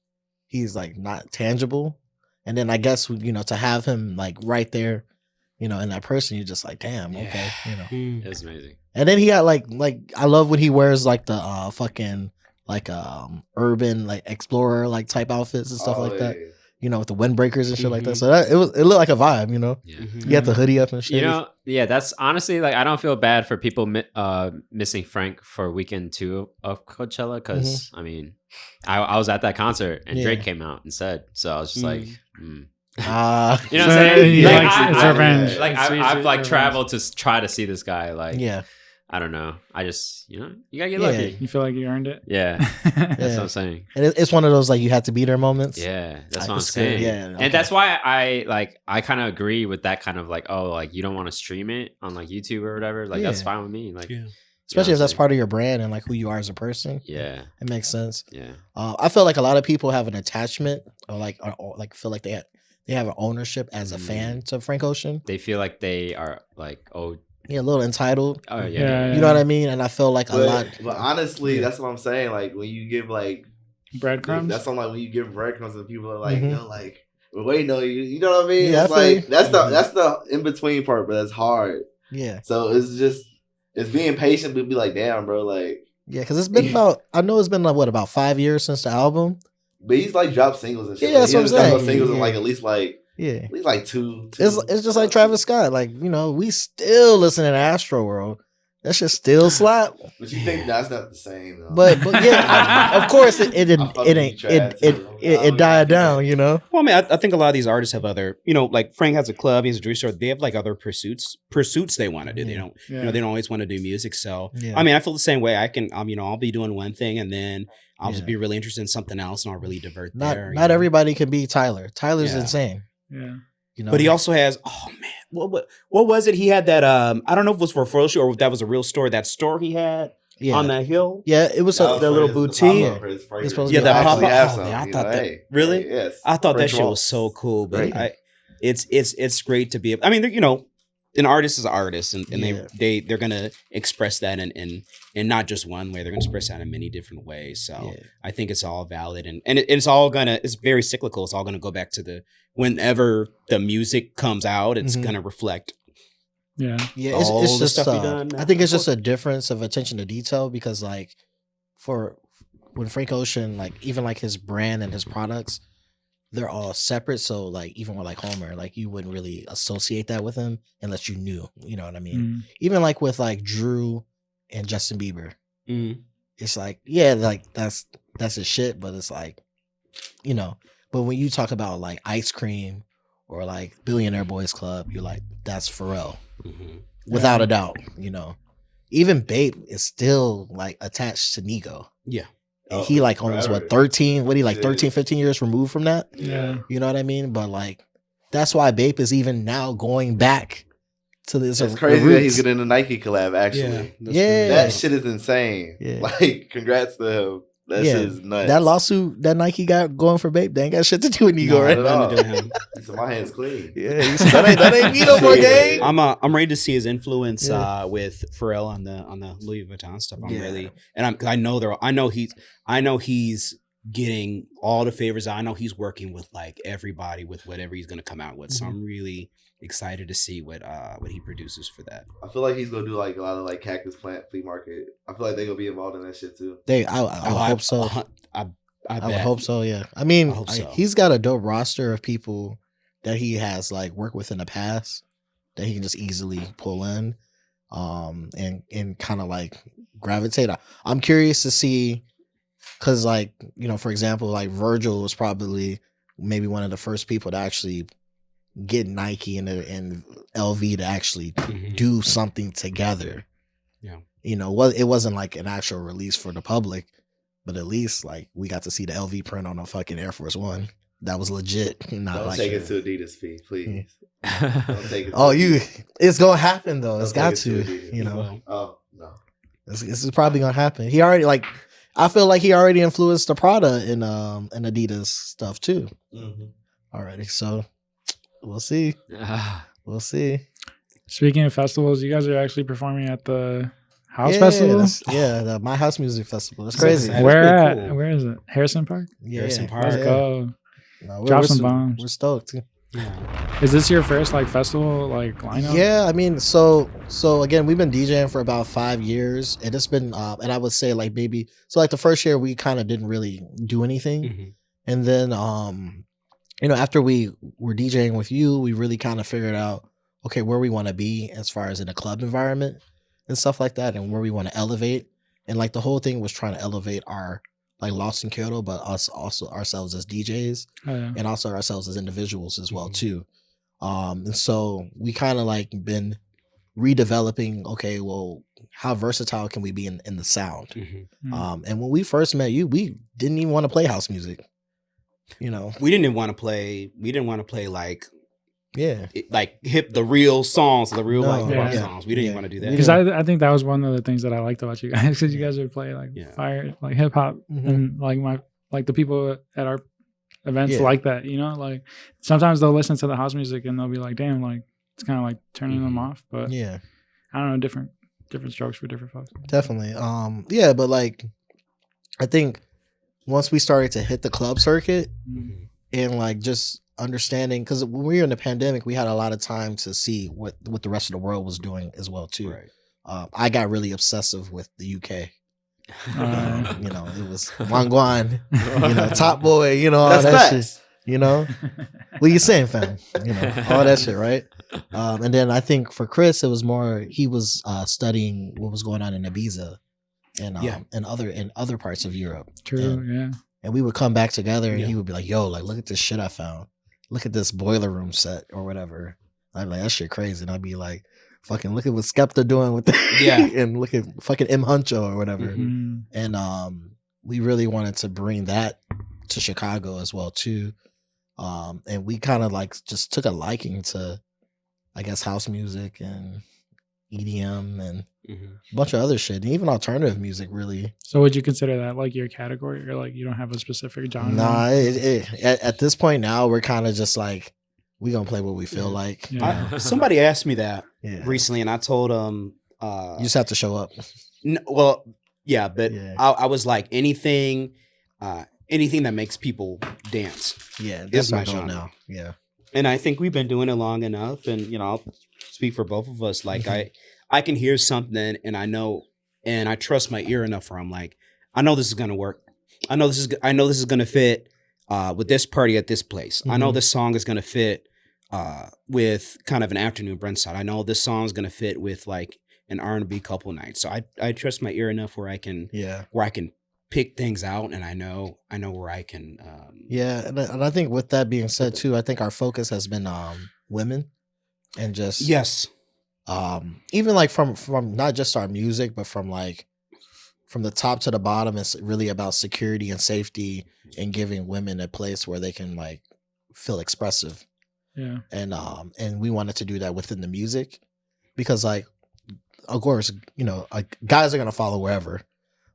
he's like not tangible. And then I guess to have him like right there, you know, in that person, you're just like, damn, okay, you know. Mm. It was amazing. And then he got like I love when he wears like the fucking like urban like explorer like type outfits and stuff like that. You know, with the windbreakers and shit like that. So that it looked like a vibe, you know. Yeah. Mhm. You had the hoodie up and shit. You know, yeah, that's honestly like I don't feel bad for people missing Frank for weekend 2 of Coachella because I mean, I was at that concert and Drake came out instead, so I was just like, you know what I'm saying? He Like, likes revenge. I've like Revenge. traveled to try to see this guy. Like, yeah. I don't know. I just you gotta get Yeah. lucky. You feel like you earned it? Yeah, that's Yeah. what I'm saying. And it's one of those like you had to be there moments. Yeah, that's what I'm It's good. saying. Yeah, okay. And that's why I kind of agree with that kind of like, oh, like you don't want to stream it on like YouTube or whatever. Like that's Yeah. fine with me. Like, Yeah. Especially if that's honestly. part of your brand and like who you are as a person. Yeah, It makes sense. yeah, I feel like a lot of people have an attachment or like feel like they have an ownership as a fan to Frank Ocean. they feel like they are like, oh, Yeah, a little entitled. yeah, Yeah. You know what I mean? And I feel like a lot. But honestly, that's what I'm saying. Like when you give like Breadcrumbs. that's something like when you give breadcrumbs and people are like, Mhm. yo, like we're waiting on you. You know what I mean? Yeah, It's I feel like you. that's the in between part, but it's hard. Yeah, So it's being patient, but be like, damn, bro, like. yeah, because it's been about 5 years since the album. But he's like dropped singles and shit. Yeah, Like, that's what I'm he has dropped saying. singles in Yeah. like at Yeah, least like two. it's just like Travis Scott. Like, you know, we still listening to Astro World. That shit still slap. But you think that's not the same though? But yeah, of course it I fuck with you, Trav, too. it died down. You know. Well, I mean, I think a lot of these artists have other, you know, like Frank has a club, he has a jewelry store. They have like other pursuits they want to do. They don't, you know, they don't always want to do music. So, Yeah. I mean, I feel the same way. I can, you know, I'll be doing one thing and then I'll just Yeah. be really interested in something else and I'll really divert there. you Not know? everybody can be Tyler. Tyler's Yeah. insane. Yeah. You know. But he also has, oh man, what was it? He had that, I don't know if it was for a photo shoot or if that was a real store. That store he had yeah. on that hill. Yeah, it was That the was little for his- boutique. pop-up for his fragrance. It's supposed to Yeah, be that awesome. pop-up. Actually have Oh, some, man, I you thought know, that- hey, really? yes. I thought that French shit waltz. was so cool, but Great. it's great to be. I mean, you know, an artist is an artist, and Yeah. they're gonna express that in not just one way. They're gonna express that in many different ways. So Yeah. I think it's all valid, and it's very cyclical. It's all gonna go back to whenever the music comes out, it's Mhm. gonna reflect. Yeah. Yeah, all it's the just stuff he done I think it's just a difference of attention to detail because like for when Frank Ocean, like even like his brand and his products, they're all separate. So like even with like Homer, like you wouldn't really associate that with him unless you knew. You know what I mean? Mm. Even like with like Drew and Justin Bieber, Mm. it's like, yeah, like that's his shit, but it's like, you know, but when you talk about like Ice Cream or like Billionaire Boys Club, you're like, that's Pharrell. Mhm. Without a doubt, you know. Even Bape is still like attached to Nigo. Yeah. And Oh, he like almost forever. 13, 15 years removed from that. Yeah. You know what I mean? But like that's why Bape is even now going back to this. It's crazy that he's getting a Nike collab. Actually, Yeah. that shit is insane. Yeah. Like, congrats to him. That shit is nuts. That lawsuit that Nike got going for Bape, they ain't got shit to do with Nigo, No, right? Not at Nothing to do with him. So my hands clean. Yeah, he said, that ain't me no more, gang. I'm ready to see his influence Yeah. with Pharrell on the Louis Vuitton stuff. I'm Yeah. really I know he's getting all the favors. I know he's working with like everybody with whatever he's gonna come out with. So I'm really excited to see what he produces for that. I feel like he's gonna do like a lot of like cactus plant flea market. I feel like they're gonna be involved in that shit too. I would hope so. I would hope so. Yeah. I mean, I hope so. he's got a dope roster of people that he has like worked with in the past that he can just easily pull in, and kind of like gravitate. I'm curious to see, cause like you know, for example, like Virgil was probably maybe one of the first people to actually get Nike and LV to actually Mhm. do something together. Yeah. You know, it wasn't like an actual release for the public, but at least like we got to see the LV print on a fucking Air Force One. That was legit. Not Don't like take it to Adidas feet, please. Mm. Don't take it. To oh, Adidas. it's gonna happen though. It's Don't got take it to. Adidas. You know, Well, Oh no. this is probably gonna happen. He already like. I feel like he already influenced the Prada and Adidas stuff too. Mm-hmm. Already, so we'll see. We'll see. Speaking of festivals, you guys are actually performing at the House Yeah, Festival. the My House Music Festival. That's crazy. exciting. Where That's at? pretty cool. Where is it? Harrison Park. Yeah, Harrison Park. Let's yeah. go. No, Drop we're some su- bombs. We're stoked. Yeah. Is this your first like festival like lineup? Yeah, I mean, so again, we've been DJing for about 5 years, and it's been, and I would say like maybe so like the first year we kind of didn't really do anything, Mhm. and then after we were DJing with you, we really kind of figured out okay where we want to be as far as in a club environment and stuff like that, and where we want to elevate, and like the whole thing was trying to elevate our like Lost in Kyoto, but us also ourselves as DJs Oh, yeah. and also ourselves as individuals as well Mhm. too. And so we kind of like been redeveloping, okay, well, how versatile can we be in the sound? Mhm. And when we first met you, we didn't even want to play house music. You know, We didn't want to play. We didn't want to play like yeah. the real songs, the real like No, rock yeah. songs. We didn't even want to do that. Because I think that was one of the things that I liked about you guys, because you guys would play like Yeah. fire, like hip hop, Mhm. and like the people at our events Yeah. like that. You know, like sometimes they'll listen to the house music and they'll be like, "Damn, like it's kind of like turning them Mhm. off." But Yeah, I don't know, different strokes for different folks. definitely. Yeah, but like, I think once we started to hit the club circuit Mhm. and like just understanding, because when we were in the pandemic, we had a lot of time to see what the rest of the world was doing as well too. Right. I got really obsessive with the UK. Uh, It was Wangwan, Top Boy, all That's that facts. shit. What you saying, fam? All that shit, right? And then I think for Chris, it was more he was studying what was going on in Ibiza and Yeah. and other parts of Europe. True, yeah. And we would come back together, and Yeah. he would be like, "Yo, like look at this shit I found. Look at this boiler room set or whatever." I'd be like, "That shit crazy," and I'd be like, "Fucking look at what Skepta doing with that." Yeah. And look at fucking M Huncho or whatever. Mhm. Mm. And we really wanted to bring that to Chicago as well too. And we kind of like just took a liking to, I guess, house music and EDM and Mhm. a bunch of other shit, and even alternative music. Really, So would you consider that like your category, or like you don't have a specific genre? nah. At this point now, we're kind of just like we gonna play what we feel like. Yeah. Somebody asked me that Yeah. recently, and I told them, You just have to show up. well, yeah, but Yeah. I was like anything that makes people dance. Yeah, Is that's my my goal genre. now. Yeah, And I think we've been doing it long enough, and I'll speak for both of us. Like Mhm. I can hear something, and I know, and I trust my ear enough where I'm like, I know this is gonna work. I know this is gonna fit with this party at this place. I know Mhm. this song is gonna fit with kind of an afternoon brunch side. I know this song is gonna fit with like an R&B couple night. So I trust my ear enough where I can yeah, pick things out, and I know where I can. yeah. And I think with that being said too, I think our focus has been women and just Yes. even like from not just our music, but from the top to the bottom, it's really about security and safety and giving women a place where they can like feel expressive. Yeah. And we wanted to do that within the music because like of course like guys are gonna follow wherever,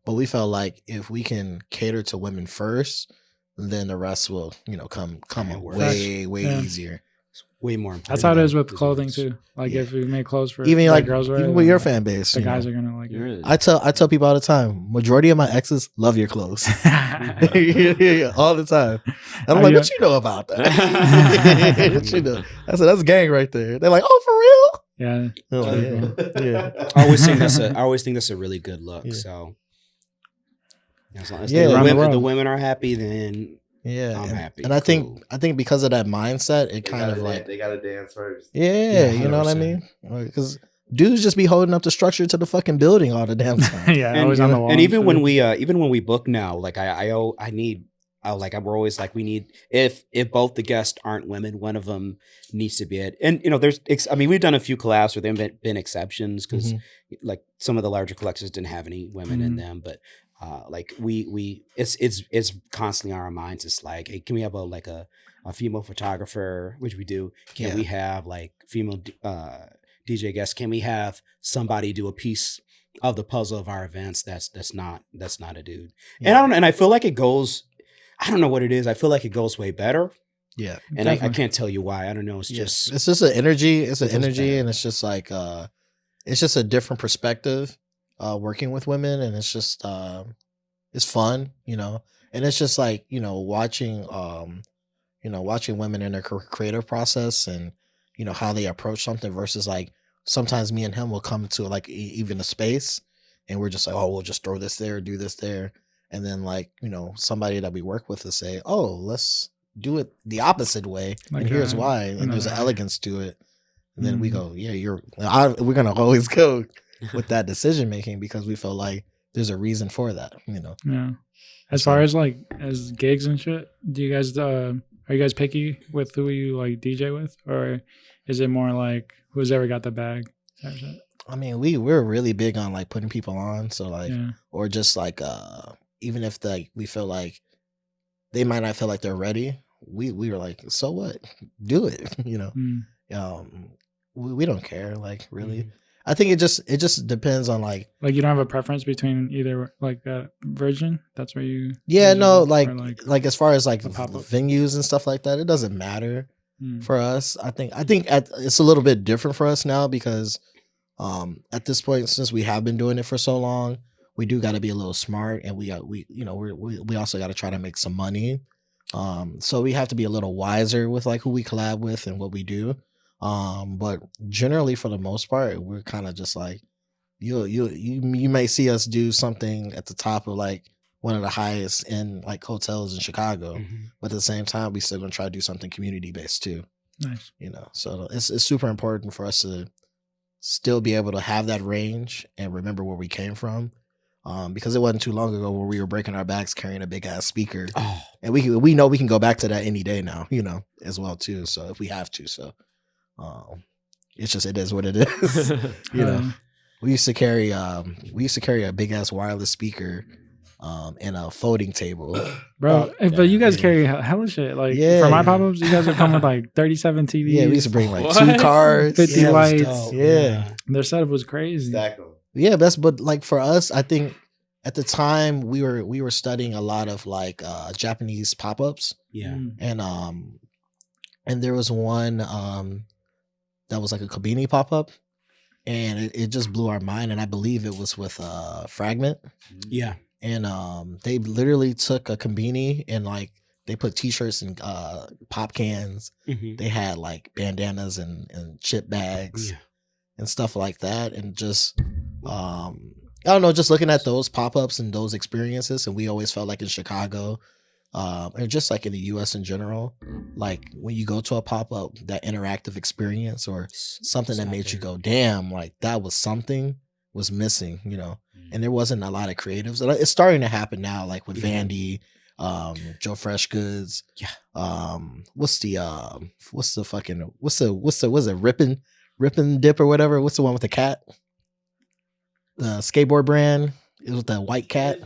but we felt like if we can cater to women first, then the rest will come It works. way Yeah. easier. It's way more important. That's how it is with than clothing results. too. Like Yeah. if we make clothes for Even that like girls wear, even then, with your like, fan base, the guys are gonna like it. Really? I tell people all the time, majority of my exes love your clothes. Yeah, all the time. And I'm Are like, you- what you know about that? What you know? I said, that's gang right there. They're like, oh, for real? Yeah. I'm like, True. yeah. I always think that's a really good look. Yeah. So as long as Yeah, the, around the women, world. the women are happy, then Yeah. I'm happy. And I Cool. think because of that mindset, it They kind of gotta like, they gotta dance first. yeah, you know what I mean? 100%. Because dudes just be holding up the structure to the fucking building all the damn time. Yeah. and, Always on the wall. and even shit. when we book now, like we're always like, we need, if both the guests aren't women, one of them needs to be it. And we've done a few collabs where there have been exceptions because Mhm. like some of the larger collections didn't have any women in Mhm. them, but like it's constantly on our minds. It's like, hey, can we have a female photographer, which we do? Can Yeah. we have like female DJ guests? Can we have somebody do a piece of the puzzle of our events that's not a dude? And I don't know, and I feel like it goes, I don't know what it is. I feel like it goes way better. Yeah. And I Definitely. can't tell you why. I don't know. It's Yeah. just It's just an energy. It's an It feels energy, better. and it's just like it's just a different perspective working with women, and it's just it's fun, and it's just like watching watching women in their creative process and how they approach something versus like sometimes me and him will come to like even a space and we're just like, oh, we'll just throw this there, do this there, and then like somebody that we work with will say, oh, let's do it the opposite way, Like and here's why, and there's an elegance to it, and then we go, yeah, we're gonna always go with that decision making because we feel like there's a reason for that, Yeah. As far as like as gigs and shit, do you guys are you guys picky with who you like DJ with, or is it more like who's ever got the bag? I mean, we're really big on like putting people on, so like, or just like even if we feel like they might not feel like they're ready, we were like, so what, do it, we don't care, like, really. I think it just depends on like you don't have a preference between either like that version. That's where you like as far as like venues and stuff like that, it doesn't matter for us. I think it's a little bit different for us now because at this point, since we have been doing it for so long, we do got to be a little smart, and we also got to try to make some money. So we have to be a little wiser with like who we collab with and what we do. But generally, for the most part, we're kind of just like you may see us do something at the top of like one of the highest end like hotels in Chicago, but at the same time, we still gonna try to do something community based too. Nice, So it's super important for us to still be able to have that range and remember where we came from. Because it wasn't too long ago where we were breaking our backs carrying a big ass speaker, and we know we can go back to that any day now, as well too. So if we have to, it's just, it is what it is. We used to carry a big ass wireless speaker and a folding table, bro. But you guys carry hella shit. Like for my pop-ups, you guys would come with like 37 TVs. Yeah, we used to bring like 2 cars, 50 lights. Yeah, their setup was crazy. Yeah, but like for us, I think at the time we were studying a lot of like Japanese pop-ups. Yeah. And there was one that was like a Kabini pop-up, and it just blew our mind, and I believe it was with Fragment. Yeah. And they literally took a Kabini and like they put t-shirts and pop cans. They had like bandanas and chip bags and stuff like that, and just I don't know, just looking at those pop-ups and those experiences, and we always felt like in Chicago, or just like in the US in general, like when you go to a pop-up, that interactive experience or something that made you go, damn, like that was something was missing, and there wasn't a lot of creatives. It's starting to happen now, like with Vandy, Joe Fresh Goods. What's it, Rippin' Dip or whatever? What's the one with the cat? The skateboard brand is with the white cat.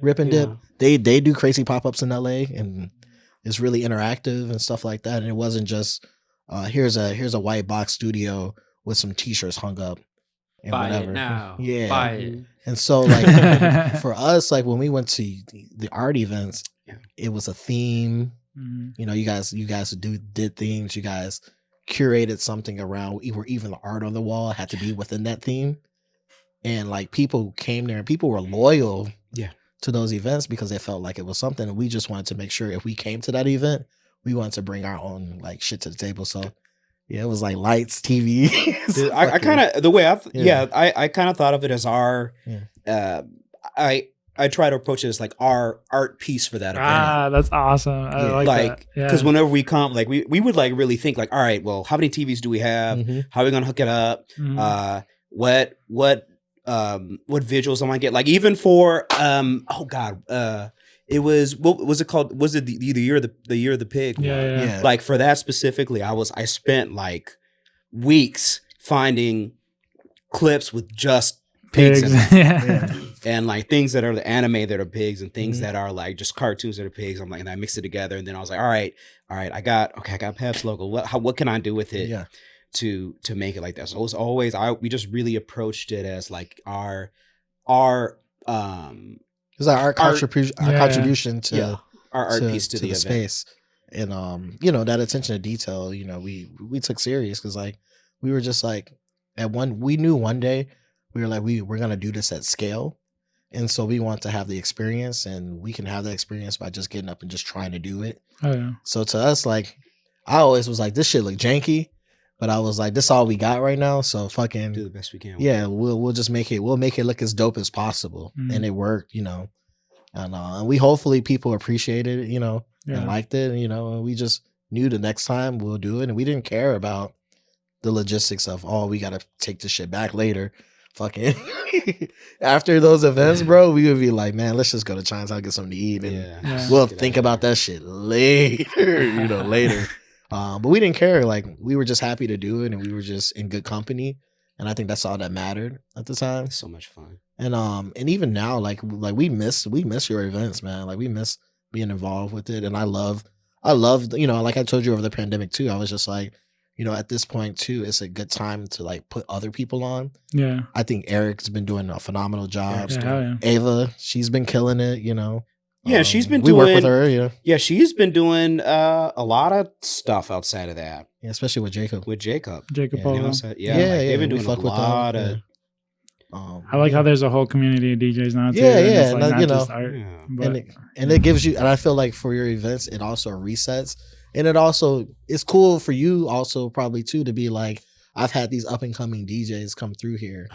Rippin' Dip. They do crazy pop-ups in LA, and it's really interactive and stuff like that. And it wasn't just here's a white box studio with some t-shirts hung up and buy whatever. It now. Yeah. Buy it. And so like for us, like when we went to the art events, it was a theme. You guys did themes. You guys curated something around where even the art on the wall had to be within that theme. And like people came there and people were loyal to those events because they felt like it was something. And we just wanted to make sure if we came to that event, we wanted to bring our own like shit to the table. So it was like lights, TV. I kind of the way I kind of thought of it as our I try to approach it as like our art piece for that event. That's awesome. I like that. Because whenever we come, like we would like really think like, all right, well, how many TVs do we have? How are we gonna hook it up? What visuals am I get? Like even for it was, what was it called? Was it the year of the pig? Yeah. Like for that specifically, I spent like weeks finding clips with just pigs in them. And like things that are the anime that are pigs and things that are like just cartoons that are pigs. I'm like, and I mixed it together, and then I was like, all right, I got Pep's logo. What can I do with it? To make it like that. So it was always we just really approached it as like our contribution to our art piece to the event. Space. And that attention to detail, we took serious because like we were just like we knew one day we were like we're gonna do this at scale, And so we want to have the experience, and we can have that experience by just getting up and just trying to do it. Oh yeah. So to us, like, I always was like, this shit look janky, but I was like, this all we got right now. So fucking Do the best we can. yeah, we'll just make it look as dope as possible. And it worked, and we hopefully people appreciated it, and liked it, and we just knew the next time we'll do it, and we didn't care about the logistics of we gotta take this shit back later. Fucking after those events, bro, we would be like, man, let's just go to Chinatown, get something to eat, and we'll think about that shit later, later. But we didn't care. Like, we were just happy to do it, and we were just in good company, and I think that's all that mattered at the time. So much fun. And even now, like we miss your events, man. Like, we miss being involved with it, and I love, like I told you over the pandemic too. I was just like, at this point too, it's a good time to like put other people on. Yeah. I think Eric's been doing a phenomenal job. Yeah. Ava, she's been killing it, Yeah, she's been we work with her, yeah. Yeah, she's been doing a lot of stuff outside of that. Yeah, especially with Jacob. Jacob Pablo. They've been doing a lot of. I like how there's a whole community of DJs now too. Yeah, and it's like not just art, but, and it gives you, and I feel like for your events, it also resets. And it's cool for you also probably too to be like, I've had these up and coming DJs come through here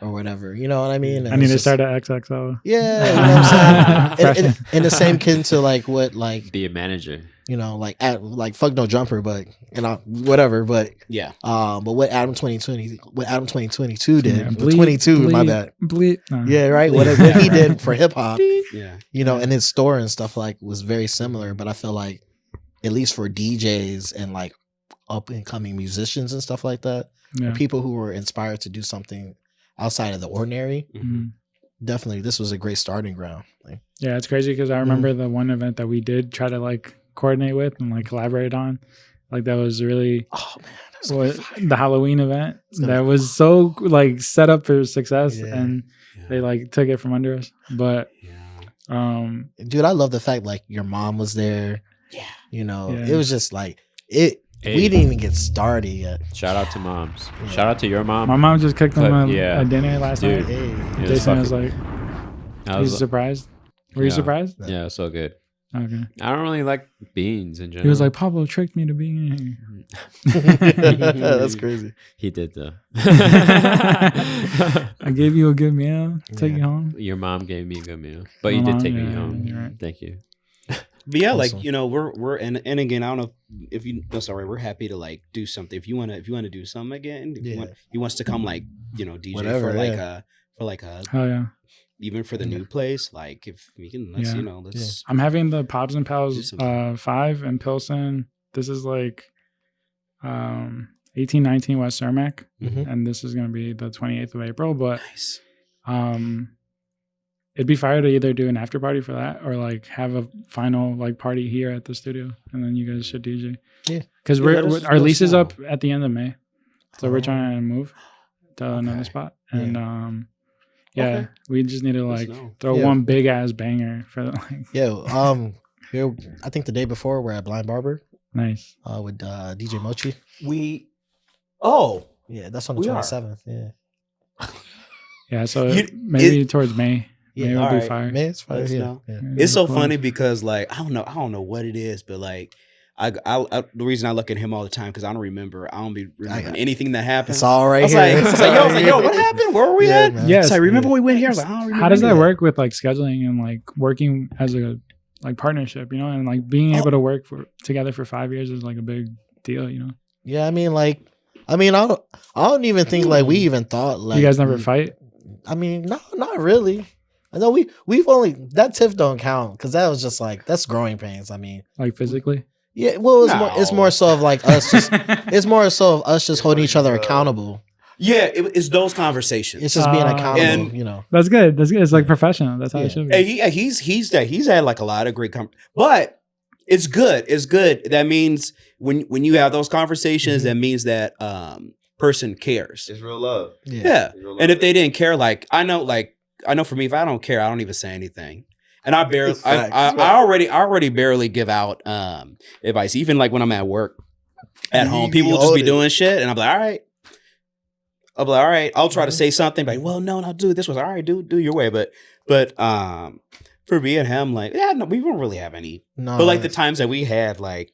or whatever. You know what I mean? I need to start at XXL. Yeah, you know what I'm saying? and the same kin to like what like be a manager. Like fuck no jumper, but whatever. But yeah. But what Adam 2022 did, 22, my bad. Yeah, right. What he did for hip hop, in his store and stuff was very similar. But I feel like, at least for DJs and like up and coming musicians and stuff like that, people who were inspired to do something outside of the ordinary, definitely this was a great starting ground. Yeah, it's crazy because I remember the one event that we did try to like coordinate with and like collaborate on. Like, that was really the Halloween event that was so like set up for success, and they like took it from under us. But dude, I love the fact like your mom was there. It was just like it. Hey. We didn't even get started yet. Shout out to moms. Shout out to your mom. My mom just cooked them a dinner last night. Hey. Jason was like, he's surprised. Were you surprised? Yeah, so good. Okay. I don't really like beans in general. He was like, Pablo tricked me to being in here. That's crazy. He did though. I gave you a good meal. Take you home. Your mom gave me a good meal, but you did take me home. Right. Thank you. But yeah, awesome. Like we're and again, I don't know if you. No, sorry, we're happy to like do something. If you want to do something again, he wants to come like DJ whatever, for like a oh yeah. Even for the new place, like if we can, let's let's. I'm having the Pops and Pals 5 in Pilsen. This is like 1819 West Cermak, and this is gonna be the 28th of April. But nice. It'd be fire to either do an after party for that or like have a final like party here at the studio, and then you guys should DJ. Yeah, because our lease is up at the end of May, so we're trying to move to another spot, and we just need to like throw one big ass banger for the like. Here, I think the day before we're at Blind Barber. Nice. With DJ Mochi. That's on the 27th. Yeah. Yeah, so maybe towards May. Maybe it'll be fire. May it's fire. Yeah. It's so funny because like I don't know what it is, but like I the reason I look at him all the time because I don't be remembering anything that happened. It's all right here. I was like, yo, what happened? Where were we at? Man. Yes. I remember we went here. I was like, I don't remember. How does that work with like scheduling and like working as a like partnership, and like being able to work together for 5 years is like a big deal, Yeah, I don't even think like we even thought like you guys never fight. I mean, no, not really. I know we've only that tiff don't count because that was just like that's growing pains. I mean, like physically. Yeah, well, it's more so of like us. It's more so of us just holding each other accountable. Yeah, it's those conversations. It's just being accountable, and, That's good. That's good. It's like professional. That's how it should be. Hey, he's had like a lot of great but it's good. It's good. That means when you have those conversations, that means that person cares. It's real love. Yeah. Real love. And if they didn't care, like I know for me, if I don't care, I don't even say anything. And I already barely give out advice. Even like when I'm at work, at home, people will just be doing shit, and I'm like, all right. I'll try to say something, like, well, no, do it this way. All right, do your way. But But for me and him, like, yeah, no, we don't really have any. No, But like the times that we had like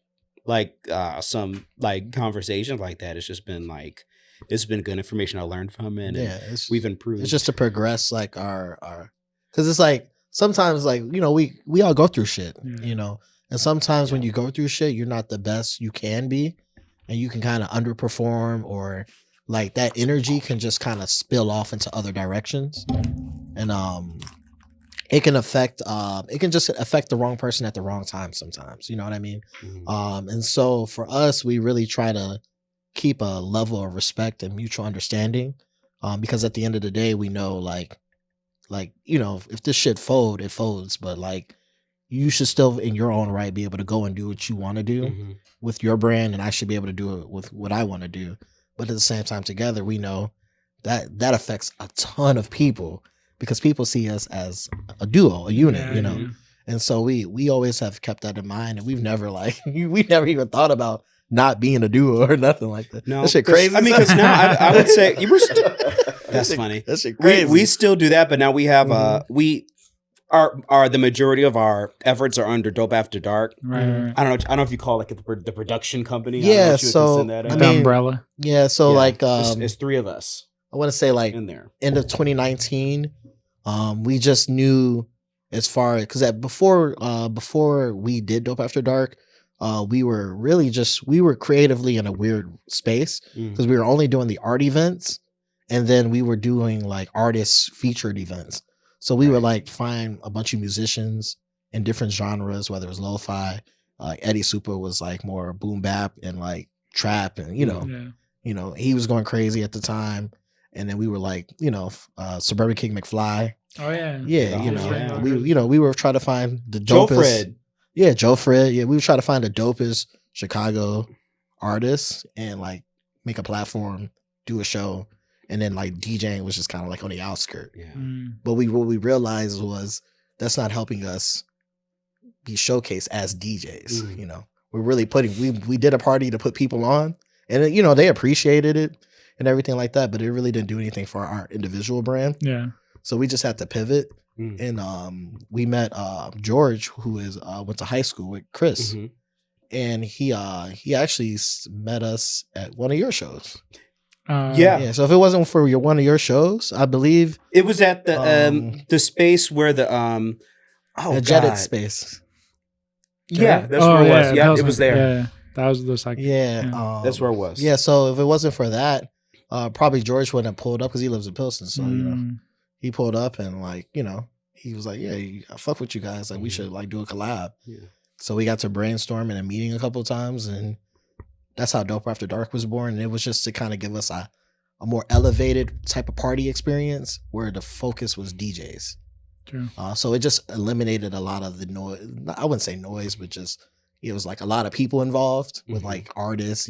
some like conversations like that, it's just been like it's been good information I learned from it. yeah, And we've improved. it's just to progress like our because it's like sometimes like we all go through shit, and sometimes when you go through shit, you're not the best you can be, and you can kind of underperform, or like that energy can just kind of spill off into other directions, and it can affect it can just affect the wrong person at the wrong time sometimes, you know what I mean? And so for us, we really try to keep a level of respect and mutual understanding, because at the end of the day, we know like if this shit fold, it folds, but like you should still in your own right be able to go and do what you want to do with your brand, and I should be able to do it with what I want to do. But at the same time, together, we know that affects a ton of people, because people see us as a duo, a unit, and so we always have kept that in mind, and we've never we never even thought about not being a duo or nothing like that. No, that shit crazy. I mean, because now I would say you were. That's funny. That shit crazy. We still do that, but now we have we are the majority of our efforts are under Dope After Dark. Right. I don't know if you call it like the production company. Yeah, so that I The mean, umbrella. yeah, so like it's three of us I want to say like in there. end of 2019, we just knew as far because before we did Dope After Dark, we were creatively in a weird space because we were only doing the art events, and then we were doing like artists featured events. So we would like find a bunch of musicians in different genres, whether it was lo-fi, Eddie Super was like more boom bap and like trap, and he was going crazy at the time. And then we were like, Suburban King McFly. Oh yeah. Yeah, we were trying to find the dopest. Joe Fred. Yeah, Joe Fred. Yeah, we were trying to find the dopest Chicago artists and like make a platform, do a show, and then like DJing was just kind of like on the outskirt. Yeah. But what we realized was that's not helping us be showcased as DJs. We're really we did a party to put people on, and they appreciated it and everything like that, but it really didn't do anything for our individual brand. Yeah. So we just had to pivot. And we met George, who went to high school with Chris, and he actually met us at one of your shows. Yeah. So if it wasn't for one of your shows, I believe it was at the space where the jetted space. Yeah, that's where it was. Yeah, it was there. Yeah, that was the second. Yeah, that's where it was. Yeah. So if it wasn't for that, probably George wouldn't have pulled up because he lives in Pilsen. So he pulled up and he was like, yeah, I fuck with you guys. Like we should like do a collab. Yeah. So we got to brainstorm in a meeting a couple of times, and that's how Dope After Dark was born. And it was just to kind of give us a more elevated type of party experience where the focus was DJs. True. So it just eliminated a lot of the noise. I wouldn't say noise, but just it was like a lot of people involved with like artists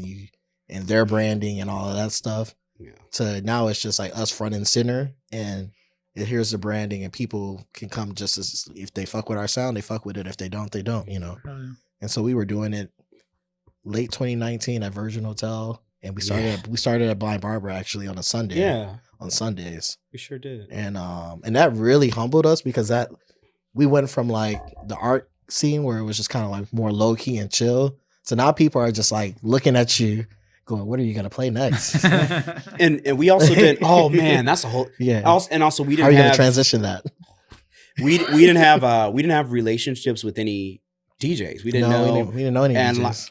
and their branding and all of that stuff. Yeah. So now it's just like us front and center, and here's the branding, and people can come just as if they fuck with our sound, they fuck with it. If they don't, they don't. And so we were doing it late 2019 at Virgin Hotel, and we started at Blind Barber actually on a Sunday. Yeah, on Sundays we sure did. And that really humbled us because that we went from like the art scene where it was just kind of like more low key and chill. So now people are just like looking at you, going, "What are you gonna play next?" and we also did. Oh man, that's a whole yeah. Also we didn't. How are you gonna transition that? We didn't have relationships with any DJs. We didn't know. We didn't know any DJs.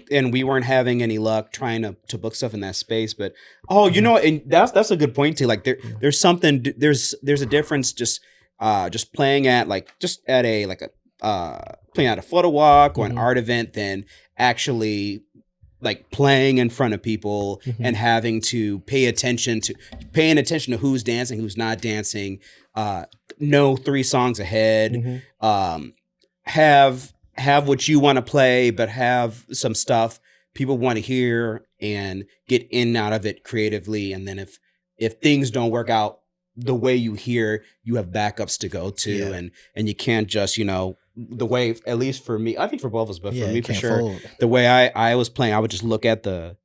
And we weren't having any luck trying to book stuff in that space. But and that's a good point too. Like there's something there's a difference just playing at playing at a photo walk or an art event than actually like playing in front of people and having to paying attention to who's dancing, who's not dancing, know 3 songs ahead, have what you want to play, but have some stuff people want to hear and get in and out of it creatively. And then if things don't work out the way you hear, you have backups to go to, and you can't just, the way, at least for me, I think for both of us, but for me for sure, fold. The way I was playing, I would just look at the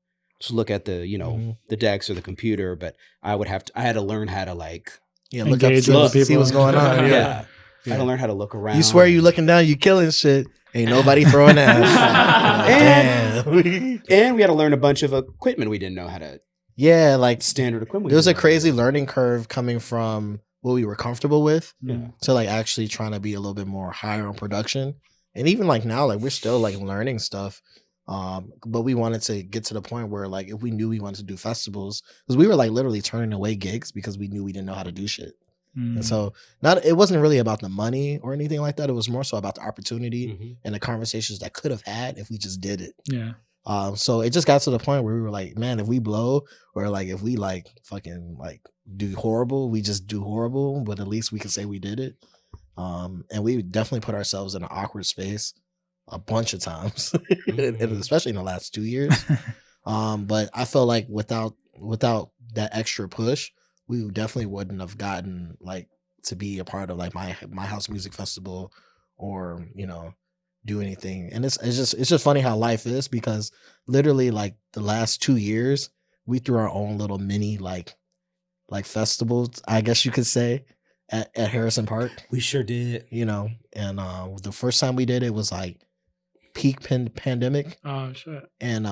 the decks or the computer, but I had to learn how to like Yeah, look up, engage see, with what- the see what's people. going on. Yeah. Yeah. I gotta learn how to look around. You swear you looking down, you killing shit. Ain't nobody throwing ass. Damn. And we had to learn a bunch of equipment we didn't know how to. Yeah, like Standard equipment. there was a we didn't know crazy how to learning curve coming from what we were comfortable with do. Yeah. to like actually trying to be a little bit more higher on production. And even like now, like we're still like learning stuff. But we wanted to get to the point where like if we knew we wanted to do festivals, because we were like literally turning away gigs because we knew we didn't know how to do shit. And so it wasn't really about the money or anything like that. It was more so about the opportunity Mhm. and the conversations that could have had if we just did it. Yeah. So it just got to the point where we were like, man, if we blow or like if we like fucking like do horrible, we just do horrible, but at least we can say we did it. And we definitely put ourselves in an awkward space a bunch of times, and especially in the last 2 years. But I felt like without that extra push, we definitely wouldn't have gotten like to be a part of like my house music festival or, you know, do anything. And it's just funny how life is, because literally like the last 2 years we threw our own little mini like festivals, I guess you could say, at Harrison Park, We sure did. you know. And the first time we did it was like peak pandemic, Oh shit. and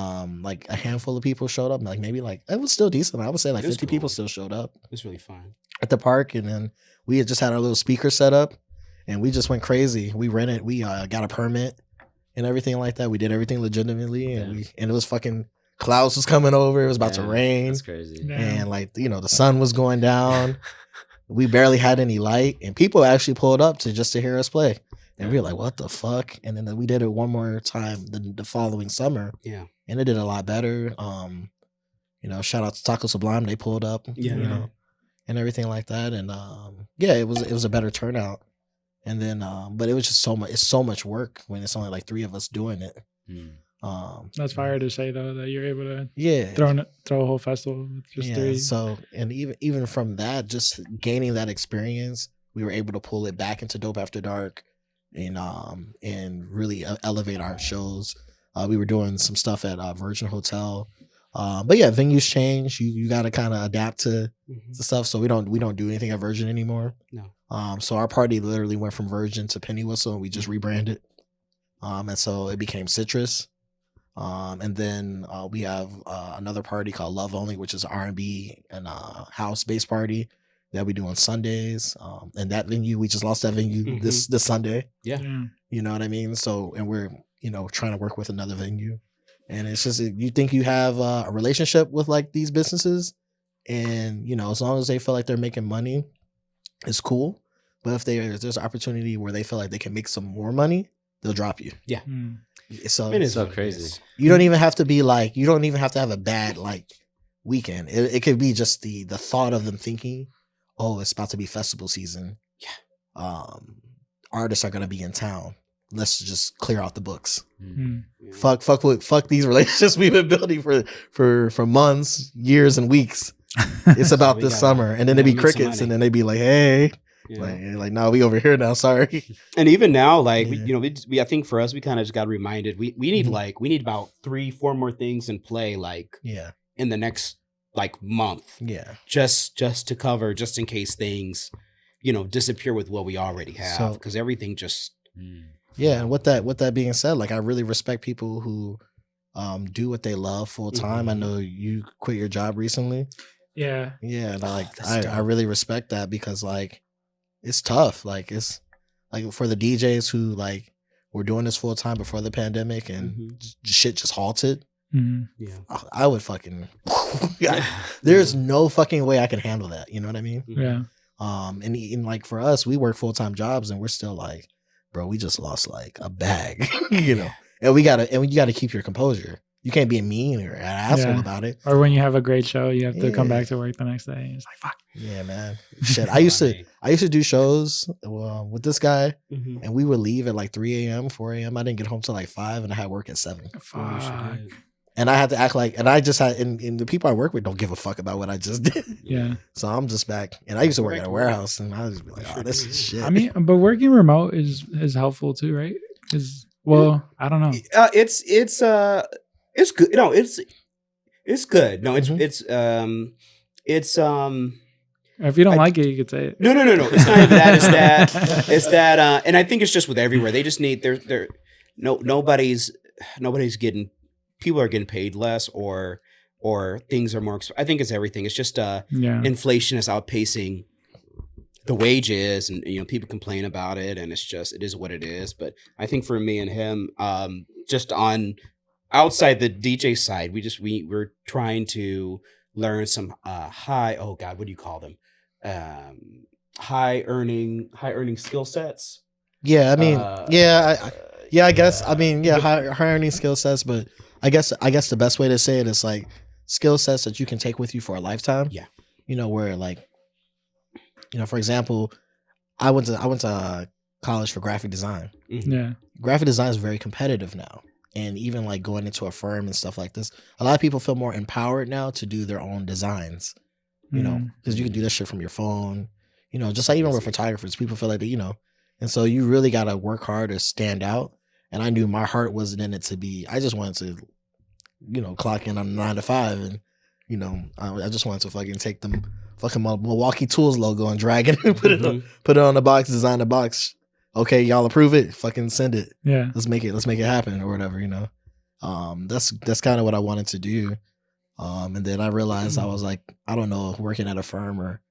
like a handful of people showed up, like maybe like it was still decent. I would say like It was 50 cool. people still showed up It was really fun. at the park. And then we had just had our little speaker set up and we just went crazy. We rented, we got a permit and everything like that. We did everything legitimately, and and it was fucking clouds was coming over. It was about to Yeah, rain, That's crazy. Yeah. and like, you know, the sun was going down. We barely had any light, and people actually pulled up to hear us play. And we were like, what the fuck? And then we did it one more time the following summer. Yeah. And it did a lot better. You know, shout out to Taco Sublime. They pulled up, Yeah. you know, and everything like that. And yeah, it was a better turnout. And then but it was just it's so much work when it's only like 3 of us doing it. That's fire to say though, that you're able to Yeah. throw a whole festival with just 3. So, and even from that, just gaining that experience, we were able to pull it back into Dope After Dark, and really elevate our shows. We were doing some stuff at Virgin Hotel, but yeah, venues change. You got to kind of adapt to the stuff. So we don't do anything at Virgin anymore. No. So our party literally went from Virgin to Penny Whistle, and we just rebranded. And so it became Citrus. And then we have another party called Love Only, which is R&B and house based party that we do on Sundays. And that venue, we just lost that venue this Sunday. Yeah. You know what I mean? So, and we're, you know, trying to work with another venue. And it's just, you think you have a relationship with like these businesses, and, you know, as long as they feel like they're making money, it's cool. But if there's an opportunity where they feel like they can make some more money, they'll drop you. Yeah. So It is so what it crazy. is. you don't even have to be like, you don't even have to have a bad like weekend. It could be just the thought of them thinking, oh, it's about to be festival season. Yeah. Artists are gonna be in town. Let's just clear out the books. Yeah. Fuck these relationships we've been building for months, years, and weeks. It's about We this gotta- summer, and then we it'd be gotta make some crickets, and money. then they'd be like, hey, Yeah. like no, we over here now. Sorry. And even now, like Yeah. you know, we I think for us, we kind of just got reminded we need Mhm. we need about 3-4 more things in play, like Yeah. in the next like month, Yeah. just to cover, just in case things, you know, disappear with what we already have, So- because everything just Yeah, and with that being said, like I really respect people who do what they love full time. I know you quit your job recently. Yeah. Yeah, and that's I dope. really respect that, because like it's tough. Like it's like for the DJs who like were doing this full time before the pandemic, and shit just halted. yeah. I would fucking there's no fucking way I can handle that. You know what I mean? Yeah. And like for us, we work full time jobs, and we're still like, bro, we just lost like a bag, you know. And you gotta keep your composure. You can't be mean or an asshole Yeah. about it. Or when you have a great show, you have to come Yeah. back to work the next day. And it's like, fuck. Yeah, man. Shit, I used to do shows with this guy, and we would leave at like 3 a.m., 4 a.m. I didn't get home till like 5, and I had work at 7. Fuck. And I had to act like, and I just had, and the people I work with don't give a fuck about what I just did. Yeah. So I'm just back, and I used to work at a warehouse, and I was just be like, oh, this is shit. I mean, but working remote is helpful too, right? Well, I don't know. It's good. No, it's good. No, Mhm. it's If you don't like it, you could say it. No. It's not even that. It's that. And I think it's just with everywhere. They just need nobody's getting. People are getting paid less, or things are more. I think it's everything. It's just inflation is outpacing the wages, and people complain about it, and it is what it is. But I think for me and him, just on outside the DJ side, we're trying to learn some what do you call them? High earning skill sets. Yeah, I mean, I guess. I mean, high earning skill sets, but I guess the best way to say it is like skill sets that you can take with you for a lifetime. Yeah. Where like, for example, I went to college for graphic design. Mm-hmm. Yeah. Graphic design is very competitive now. And even like going into a firm and stuff like this, a lot of people feel more empowered now to do their own designs, because you can do this shit from your phone, just like even with photographers, people feel like that, and so you really got to work hard to stand out. And I knew my heart wasn't in it I just wanted to, clock in on 9 to 5. And, I just wanted to fucking take them fucking Milwaukee Tools logo and drag it and put it on the box, design the box. Okay, y'all approve it, fucking send it. Yeah. Let's make it happen or whatever, That's kind of what I wanted to do. And then I realized I was like, I don't know, working at a firm or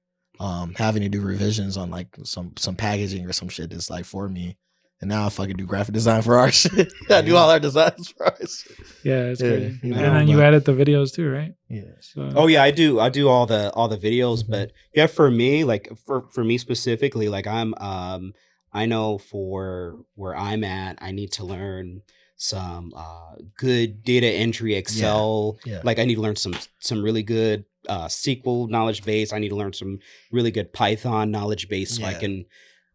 having to do revisions on like some packaging or some shit is like for me. And now I fucking do graphic design for our shit. I do all our designs for our shit. Yeah, it's crazy. And then you edit the videos too, right? Yeah. So. Oh yeah, I do all the videos, but yeah, for me, like for me specifically, like I'm I know for where I'm at, I need to learn some good data entry Excel. Yeah. Like I need to learn some really good SQL knowledge base. I need to learn some really good Python knowledge base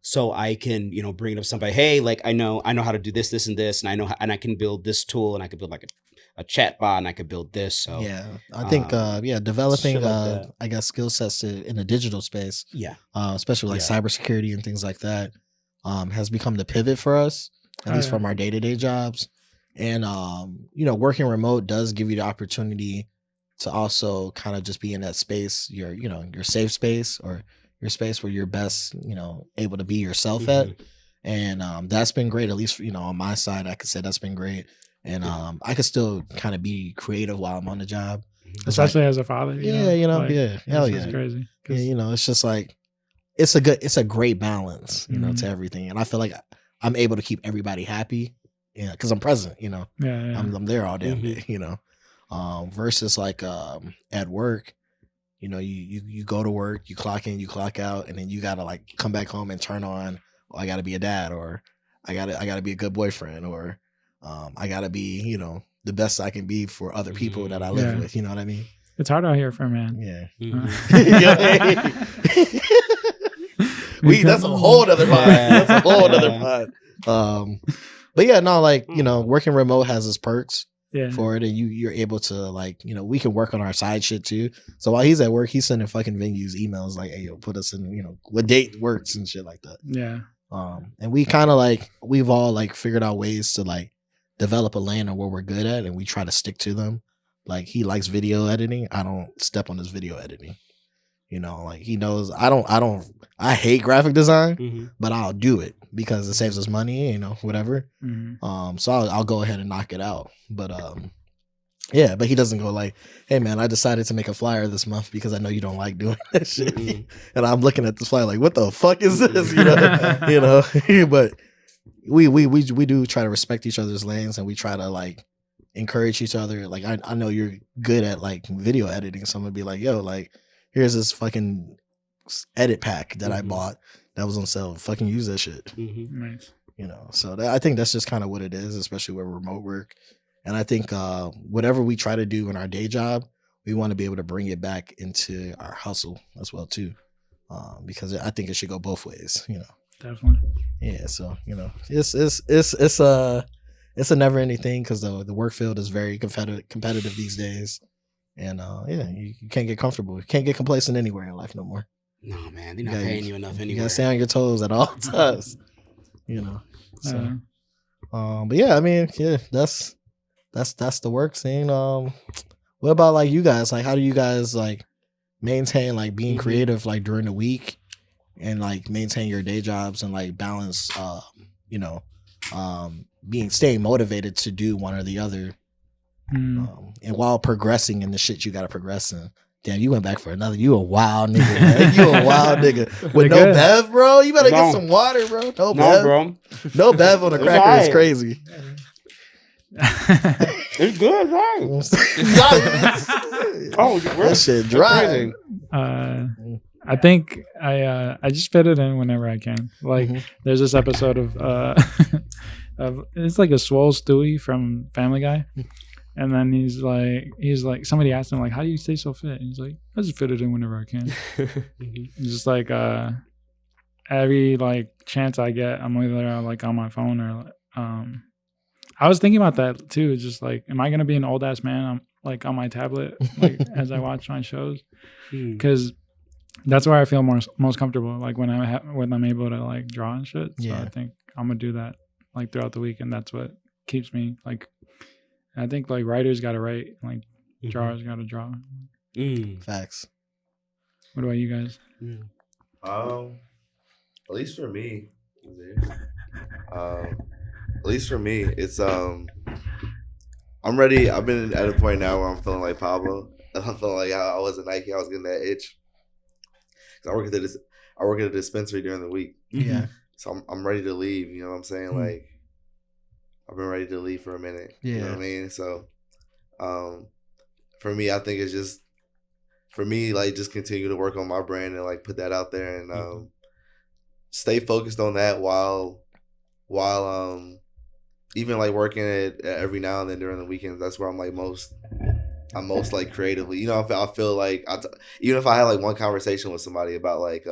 so I can bring it up to somebody. Hey, like I know how to do this, and this, and I can build this tool, and I could build like a chat bot, and I could build this. So yeah, I think developing like I guess skill sets in the digital space. Yeah, especially like cybersecurity and things like that. Has become the pivot for us, at least from our day-to-day jobs. And, working remote does give you the opportunity to also kind of just be in that space, your safe space or your space where you're best, able to be yourself at. And that's been great, at least, on my side, I could say that's been great. And I could still kind of be creative while I'm on the job. Especially as a father. Hell yeah. It's crazy. Yeah, it's just like, it's a great balance, to everything. And I feel like I'm able to keep everybody happy, because I'm present, Yeah. I'm there all damn day, versus like at work, you go to work, you clock in, you clock out, and then you gotta like come back home and turn on, I gotta be a dad, or I gotta be a good boyfriend, or I gotta be, the best I can be for other people that I live with, you know what I mean? It's hard out here for a man. Yeah. That's a whole other pod. That's a whole other pod. But yeah, no, like, working remote has its perks for it, and you're able to like, we can work on our side shit too. So while he's at work, he's sending fucking venues emails like, hey, yo, put us in, what date works and shit like that. Yeah. And we kind of like, we've all like figured out ways to like develop a lane on what we're good at, and we try to stick to them. Like he likes video editing. I don't step on his video editing. Like he knows I hate graphic design, but I'll do it because it saves us money, whatever. So I'll go ahead and knock it out. But but he doesn't go like, hey man, I decided to make a flyer this month because I know you don't like doing that shit. And I'm looking at this flyer like, what the fuck is this? But we do try to respect each other's lanes, and we try to like encourage each other. Like I know you're good at like video editing, so I'm gonna be like, yo, like here's this fucking edit pack that I bought that was on sale. Fucking use that shit. Nice. So I think that's just kind of what it is, especially with remote work. And I think whatever we try to do in our day job, we want to be able to bring it back into our hustle as well too, because I think it should go both ways. Definitely. Yeah. So it's a never ending thing, because the work field is very competitive these days. And you can't get comfortable. You can't get complacent anywhere in life no more. No, man, they're not paying you enough anywhere. You gotta stay on your toes at all times. So, but yeah, I mean, yeah, that's the work scene. What about like you guys? Like, how do you guys like maintain like being creative like during the week and like maintain your day jobs and like balance staying motivated to do one or the other and while progressing in the shit you gotta progress in. Damn, you went back for another. You a wild nigga, man. You a wild nigga. With no bev, bro. You better get some water, bro. No bev. Bro. No bev on the cracker is crazy. It's good, right? Oh, that shit dry. I think I just fit it in whenever I can. Like there's this episode of it's like a swole Stewie from Family Guy. And then he's like, somebody asked him like, how do you stay so fit? And he's like, I just fit it in whenever I can. Just like every like chance I get, I'm either like on my phone or I was thinking about that too. It's just like, am I gonna be an old ass man? I'm like on my tablet, like as I watch my shows, because that's where I feel most comfortable. Like when I'm able to like draw and shit. So I think I'm gonna do that like throughout the week, and that's what keeps me like. I think like writers got to write, like drawers got to draw. Facts. What about you guys? At least for me, it's I'm ready. I've been at a point now where I'm feeling like Pablo. I'm feeling like I was at Nike. I was getting that itch. Cause I work at a dispensary during the week. Yeah. So I'm ready to leave. You know what I'm saying? Like. I've been ready to leave for a minute. Yeah. You know what I mean? So, for me, I think it's just, like, just continue to work on my brand and, like, put that out there and stay focused on that while even, like, working at every now and then during the weekends. That's where I'm most, like, creatively. You know, I feel like, even if I had, like, one conversation with somebody about, like,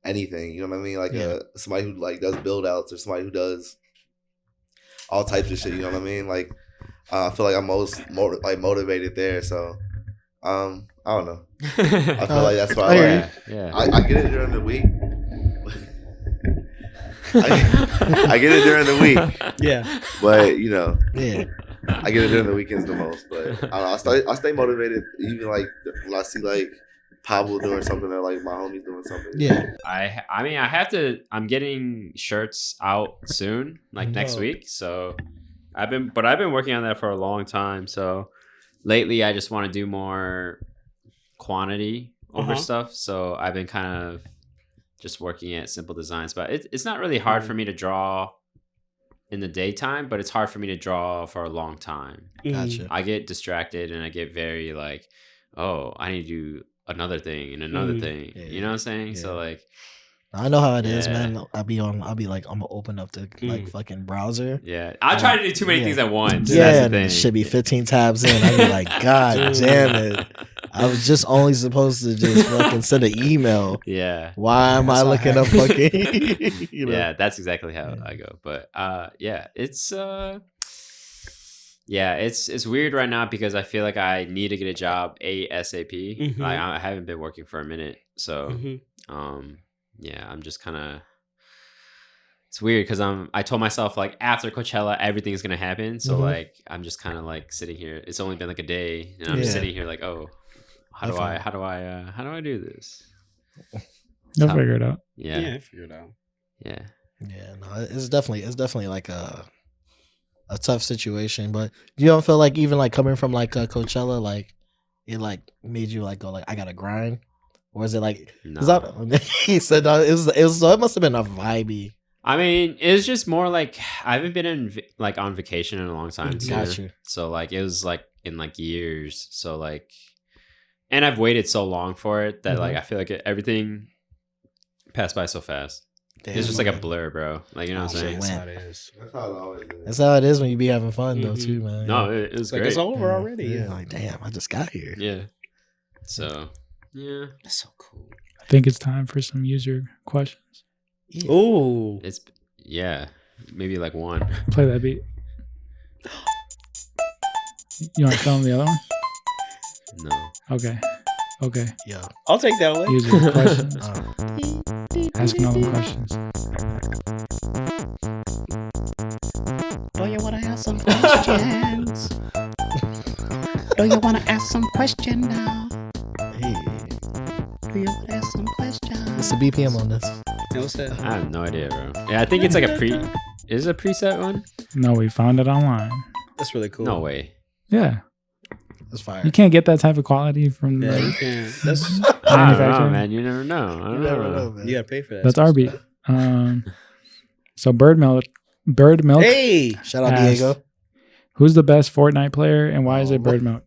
anything, you know what I mean? Like, somebody who, like, does build-outs or somebody who does all types of shit, you know what I mean? Like, I feel like I'm most motivated there. So, I don't know. I feel like that's why I get it during the week. I get it during the week. Yeah. But, you know, I get it during the weekends the most. But I don't know, I stay motivated even like when I see like Pablo doing something or like my homies doing something. Yeah. I mean, I'm getting shirts out soon, like next week. So I've been working on that for a long time. So lately I just want to do more quantity over stuff. So I've been kind of just working at simple designs, but it's not really hard for me to draw in the daytime, but it's hard for me to draw for a long time. Gotcha. I get distracted and I get very like, oh, I need to do another thing and another thing. You know what I'm saying? Yeah. So like, I know how it is, man. I'll be like, I'm gonna open up the like fucking browser. Yeah, I try to do too many things at once. Yeah, that's the thing. It should be 15 tabs in. I'd be like, God damn it! I was just only supposed to just fucking send an email. Yeah. Why am I looking up fucking? You know? Yeah, that's exactly how I go. But it's weird right now because I feel like I need to get a job ASAP. Like I haven't been working for a minute, so I'm just kind of. It's weird because I told myself like after Coachella everything's gonna happen, so like I'm just kind of like sitting here. It's only been like a day, and I'm just sitting here like, oh, how do I do this? You'll figure it out. Yeah, figure it out. Yeah. Yeah, no, it's definitely like a tough situation, but you don't feel like even like coming from like Coachella, like it like made you like go like I gotta grind, or is it like? No. He said it was so it must have been a vibey. I mean, it's just more like I haven't been on vacation in a long time too. Gotcha. So like it was like in like years. So like, and I've waited so long for it that like I feel like everything passed by so fast. Damn, it's just like a blur, bro. Like, you know what I'm saying? That's how it is. That's how it always is. That's how it is when you be having fun, though, too, man. No, it was like great. It's over already. Yeah. Like, damn, I just got here. Yeah. So, yeah. That's so cool. I think it's time for some user questions. Yeah. Ooh. Maybe like one. Play that beat. You want to tell them the other one? No. Okay. Yeah. I'll take that one. User questions. Asking all them questions. Do you want to ask some questions? Do you want to ask some question now? Hey. the BPM on this? What's that? I have no idea, bro. Yeah, I think it's like a is it a preset one? No, we found it online. That's really cool. No way. Yeah. That's fire. You can't get that type of quality from Yeah, you the can. That's I don't know, manufacturer. man. You never know. I don't know. man. you gotta pay for that. That's our beat. So Bird Milk. Hey, Shout out Ass. Diego. Who's the best Fortnite player and why is it Bird Milk?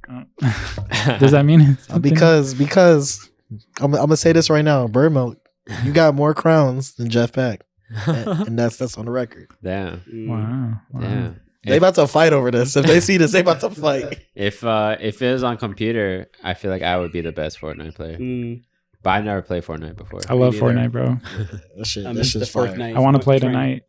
Does that mean something? Because I'm gonna say this right now, Bird Milk, you got more crowns than Jeff Beck, and that's on the record. Damn. Wow. Damn. They about to fight over this. If they see this, they about to fight. If it was on computer, I feel like I would be the best Fortnite player. But I never played Fortnite before. I love neither. Fortnite, bro. That shit, I that miss shit's the fire. Fortnite. I want to play train. tonight.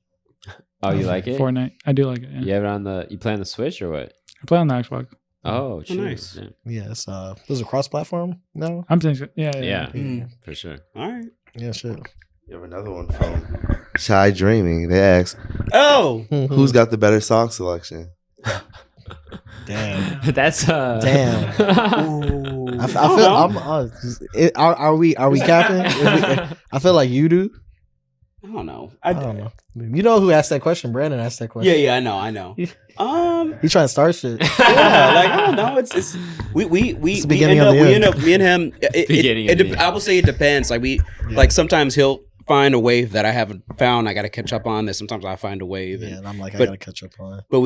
Oh, you like it? Fortnite. I do like it. Yeah. You have it on the? You play on the Switch or what? I play on the Xbox. Oh, cheers. nice. Yeah, Yeah, it's there's a cross-platform. No. I'm thinking. Yeah. yeah, for sure. All right. Yeah, shit. You have another one from Shy Dreaming. They ask, Oh, who's got the better song selection? Damn. That's Damn. Ooh. I feel are we capping? I feel like you do. I don't know. I don't know. You know who asked that question? Brandon asked that question. Yeah, I know. He trying to start shit. Yeah, like I don't know. It's we the beginning of the end. end up me and him. Beginning of the end. I will say it depends. Like like sometimes he'll find a wave that I haven't found. I got to catch up on this. Sometimes I find a wave. Yeah, and I'm like, I but- gotta catch up on it. But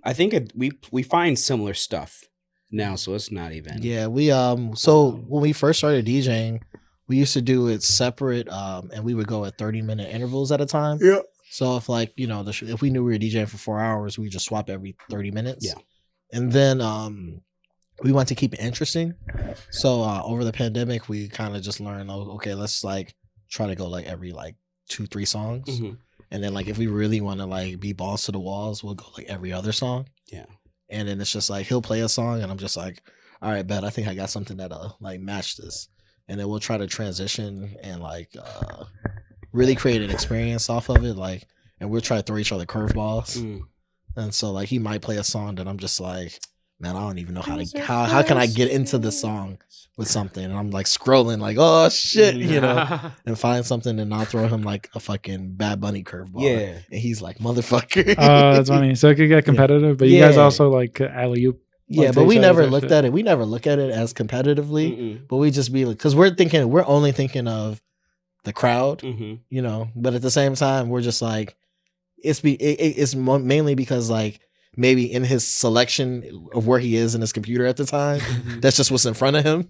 I think we find similar stuff now, so it's not even. Yeah, we so when we first started DJing, we used to do it separate, and we would go at 30-minute intervals at a time. Yeah. So if like, you know, if we knew we were DJing for 4 hours, we just swap every 30 minutes. Yeah. And then we want to keep it interesting. So over the pandemic, we kind of just learned, okay, let's like try to go like every like 2-3 songs. Mhm. And then like if we really want to like be balls to the walls, we'll go like every other song. Yeah. And then it's just like he'll play a song and I'm just like, all right, bet I think I got something that'll like match this. And then we'll try to transition and like really create an experience off of it. Like, and we'll try to throw each other curveballs. Mm. And so like he might play a song that I'm just like, man, I don't even know how can I get into this song with something. And I'm like scrolling like, oh shit, you know, and find something and I'll throw him like a fucking Bad Bunny curveball. Yeah. And he's like, motherfucker. Oh, that's funny. So it could get competitive, but you guys Yeah. also like alley-oop. Yeah, like, but to we each other never type looked shit. at it. We never look at it as competitively, Mm-mm. but we just be like, because we're only thinking of the crowd, Mhm. you know. But at the same time, we're just like, it's mainly because like maybe in his selection of where he is in his computer at the time, that's just what's in front of him,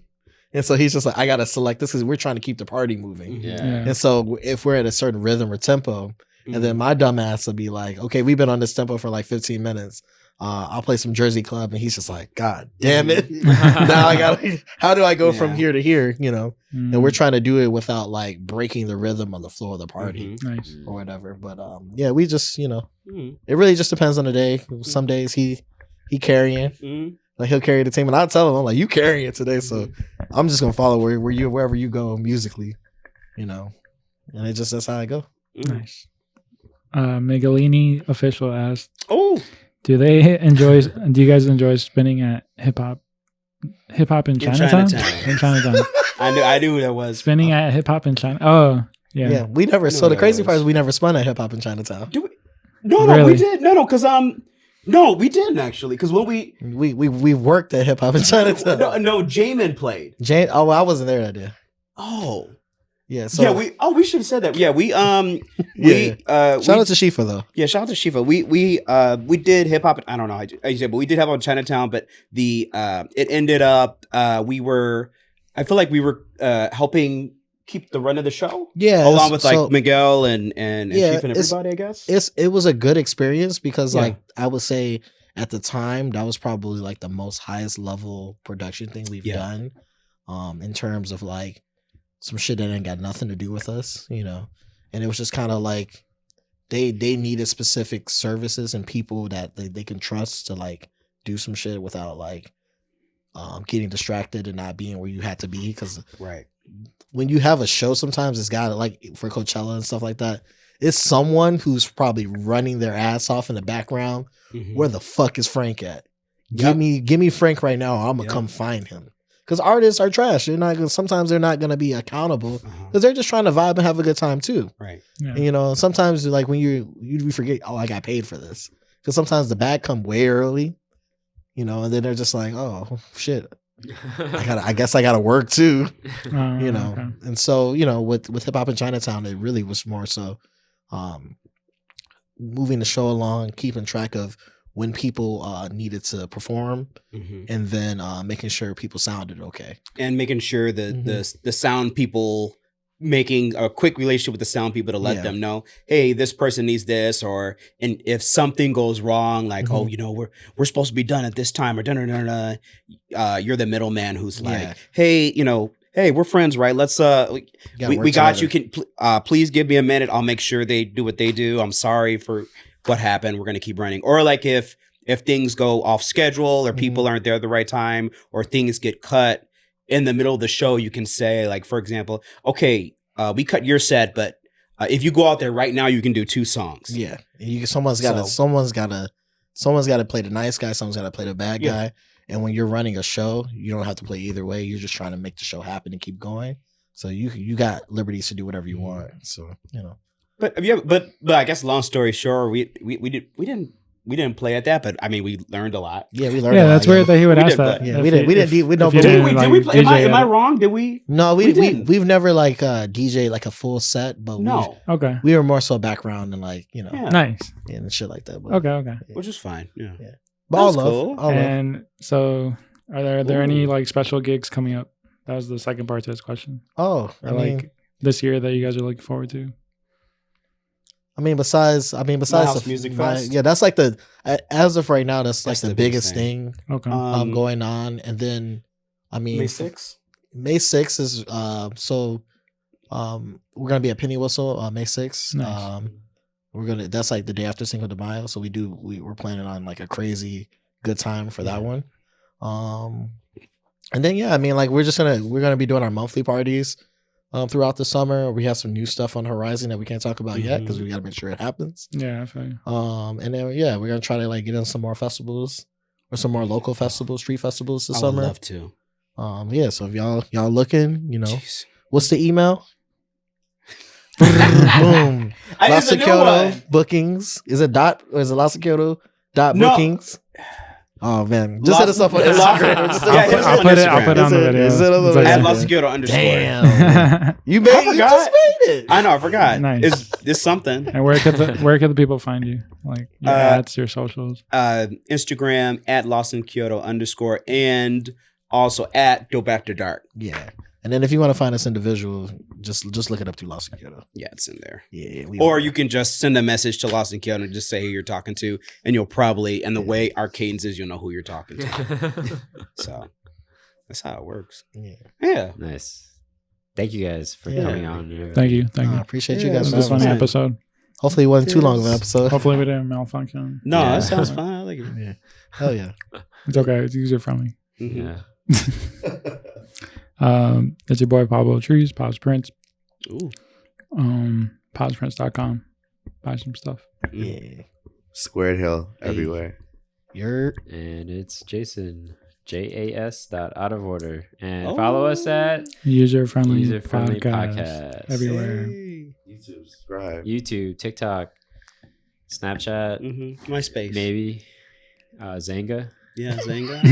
and so he's just like, I gotta select this because we're trying to keep the party moving. Yeah. Yeah. And so if we're at a certain rhythm or tempo, and then my dumb ass will be like, okay, we've been on this tempo for like 15 minutes. I'll play some Jersey Club, and he's just like, God damn it! Now I gotta. How do I go from Yeah. here to here? You know, Mm, and we're trying to do it without like breaking the rhythm on the floor of the party Mhm. nice. or whatever. But yeah, we just, you know, Mm. it really just depends on the day. Some days he carrying, Mm. like he'll carry the team, and I'll tell him, I'm like, you carrying it today, so I'm just gonna follow wherever you go musically, you know, and it just that's how I go. Mm. Nice. Megalini official asked, Oh, do you guys enjoy spinning at hip hop in Chinatown? Chinatown. In Chinatown. I knew who that was. Spinning at hip hop in China. Oh, yeah. Yeah, we never. I So know the that crazy was. part is we never spun at hip hop in Chinatown. Do we? No, Really? we did. No, because no, we didn't actually. Because when We worked at hip hop in Chinatown. no, Jamin played. Jane, oh, I wasn't there that day. Oh, Yeah, so yeah. We should have said that. Yeah, we Yeah. Shout out to Shifa though. Yeah, shout out to Shiva. We did hip hop. I don't know how you said, but we did have on Chinatown. But it ended up I feel like we were helping keep the run of the show. Yeah, along with like so Miguel and Yeah, Chief and it's- everybody. I guess it was a good experience because Yeah. like I would say at the time that was probably like the most highest level production thing we've Yeah. done, in terms of like some shit that ain't got nothing to do with us, you know. And it was just kind of like they needed specific services and people that they can trust to like do some shit without like getting distracted and not being where you had to be. Because right. when you have a show, sometimes it's got like for Coachella and stuff like that, it's someone who's probably running their ass off in the background. Mhm. Where the fuck is Frank at? Yep. Give me Frank right now, or I'm gonna Yep. come find him. because artists are trash. Sometimes they're not gonna be accountable because they're just trying to vibe and have a good time too. Right. Yeah. And, sometimes like when you forget, oh, I got paid for this, because sometimes the bag come way early, and then they're just like, oh shit, I guess I gotta work too, Okay. And so with hip hop in Chinatown, it really was more so moving the show along, keeping track of when people needed to perform, and then making sure people sounded okay, and making sure that the sound people making a quick relationship with the sound people to let them know, hey, this person needs this, and if something goes wrong, like we're supposed to be done at this time, or you're the middleman who's like, hey, hey, we're friends, right? Let's we got you. Can please give me a minute? I'll make sure they do what they do. I'm sorry for what happened. We're gonna keep running. Or like if things go off schedule, or people aren't there at the right time, or things get cut in the middle of the show, you can say, like, for example, okay, we cut your set, but if you go out there right now, you can do 2 songs. Yeah, someone's got to play the nice guy. Someone's got to play the bad guy. And when you're running a show, you don't have to play either way. You're just trying to make the show happen and keep going. So you got liberties to do whatever you want. So But I guess long story short, we didn't play at that, but I mean, we learned a lot. Yeah, we learned. Yeah, a lot, that's weird that he would ask that. Yeah, we didn't. Did we play? Am I wrong? Did we? No, didn't. we've never like DJ like a full set, but Okay. we were more so background and like Nice. and shit like that. But, Okay. Which is fine. Yeah. But all That's love. cool. All love. And so, are there any like special gigs coming up? That was the second part to this question. Oh, Or like this year that you guys are looking forward to? Besides House Music Fest. yeah, that's like as of right now, that's like the biggest biggest thing Okay. going on. And then, May 6th. May 6th is we're gonna be at Penny Whistle May 6th. Nice. That's like the day after Cinco de Mayo, so we're planning on like a crazy good time for that one. And then like we're gonna be doing our monthly parties throughout the summer. We have some new stuff on the horizon that we can't talk about yet because we gotta make sure it happens. Yeah, I feel you. And then we're gonna try to like get in some more festivals or some more local festivals, street festivals this summer. I would love to. So if y'all looking, Jeez. what's the email? Boom. Los Kyoto bookings. Is it dot or is it Los Kyoto bookings? Oh man, just hit us up on Instagram. I'll put it on the video. At Los Kyoto _. Damn, you just made it. I know, I forgot. Nice. Is this something? And where could the people find you? Like your ads, your socials. Instagram at Los Kyoto _ and also at Dope After Dark. Yeah. And then if you want to find us individual, just look it up through Los Kyoto. Yeah, it's in there. Yeah. Or you can just send a message to Los Kyoto and just say who you're talking to, and you'll probably, and the way our cadence is, you'll know who you're talking to. So that's how it works. Yeah. Nice. Thank you guys for coming on. Thank you. I appreciate you guys. It was a funny episode. Hopefully it wasn't too long of an episode. Hopefully we didn't malfunction. No, that sounds fine. I like it. Yeah. Hell yeah. It's okay. It's user friendly. Yeah. It's your boy Pablo Trees, Pab's Prints. Ooh. PabsPrints.com. Buy some stuff. Yeah. Squared Hill everywhere. And it's Jason, JAS.outoforder. And follow us at User Friendly Podcast. Everywhere. YouTube, subscribe. YouTube, TikTok, Snapchat, MySpace. maybe. Zanga. Yeah, Zanga.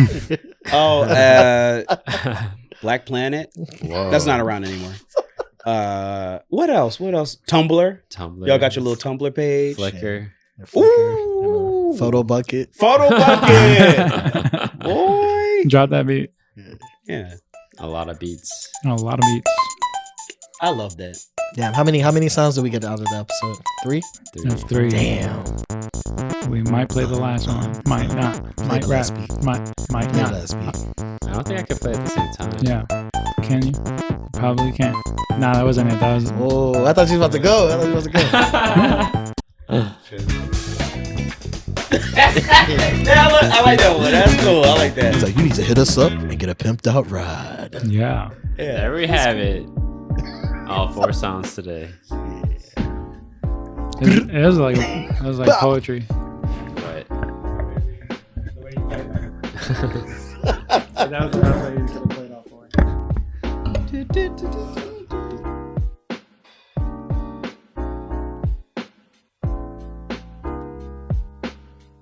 Black Planet. Whoa. That's not around anymore. What else? Tumblr. Y'all got your little Tumblr page. Flickr. Ooh. Photo bucket. Boy. Drop that beat. Yeah. A lot of beats. A lot of beats. I love that. Damn, how many sounds did we get out of the episode? 3? That's 3. Damn. We might play the last one. Might not. Might the rap. last beat. Might Play not. last beat. I don't think I could play at the same time. Yeah. Can you? Probably can't. Nah, that wasn't it. That was. Oh, I thought you was about to go. I like that one. That's cool. I like that. It's like, you need to hit us up and get a pimped out ride. Yeah. There we have it. All 4 songs today. It was like poetry. But That was the best way you could have played off. do, do, do, do.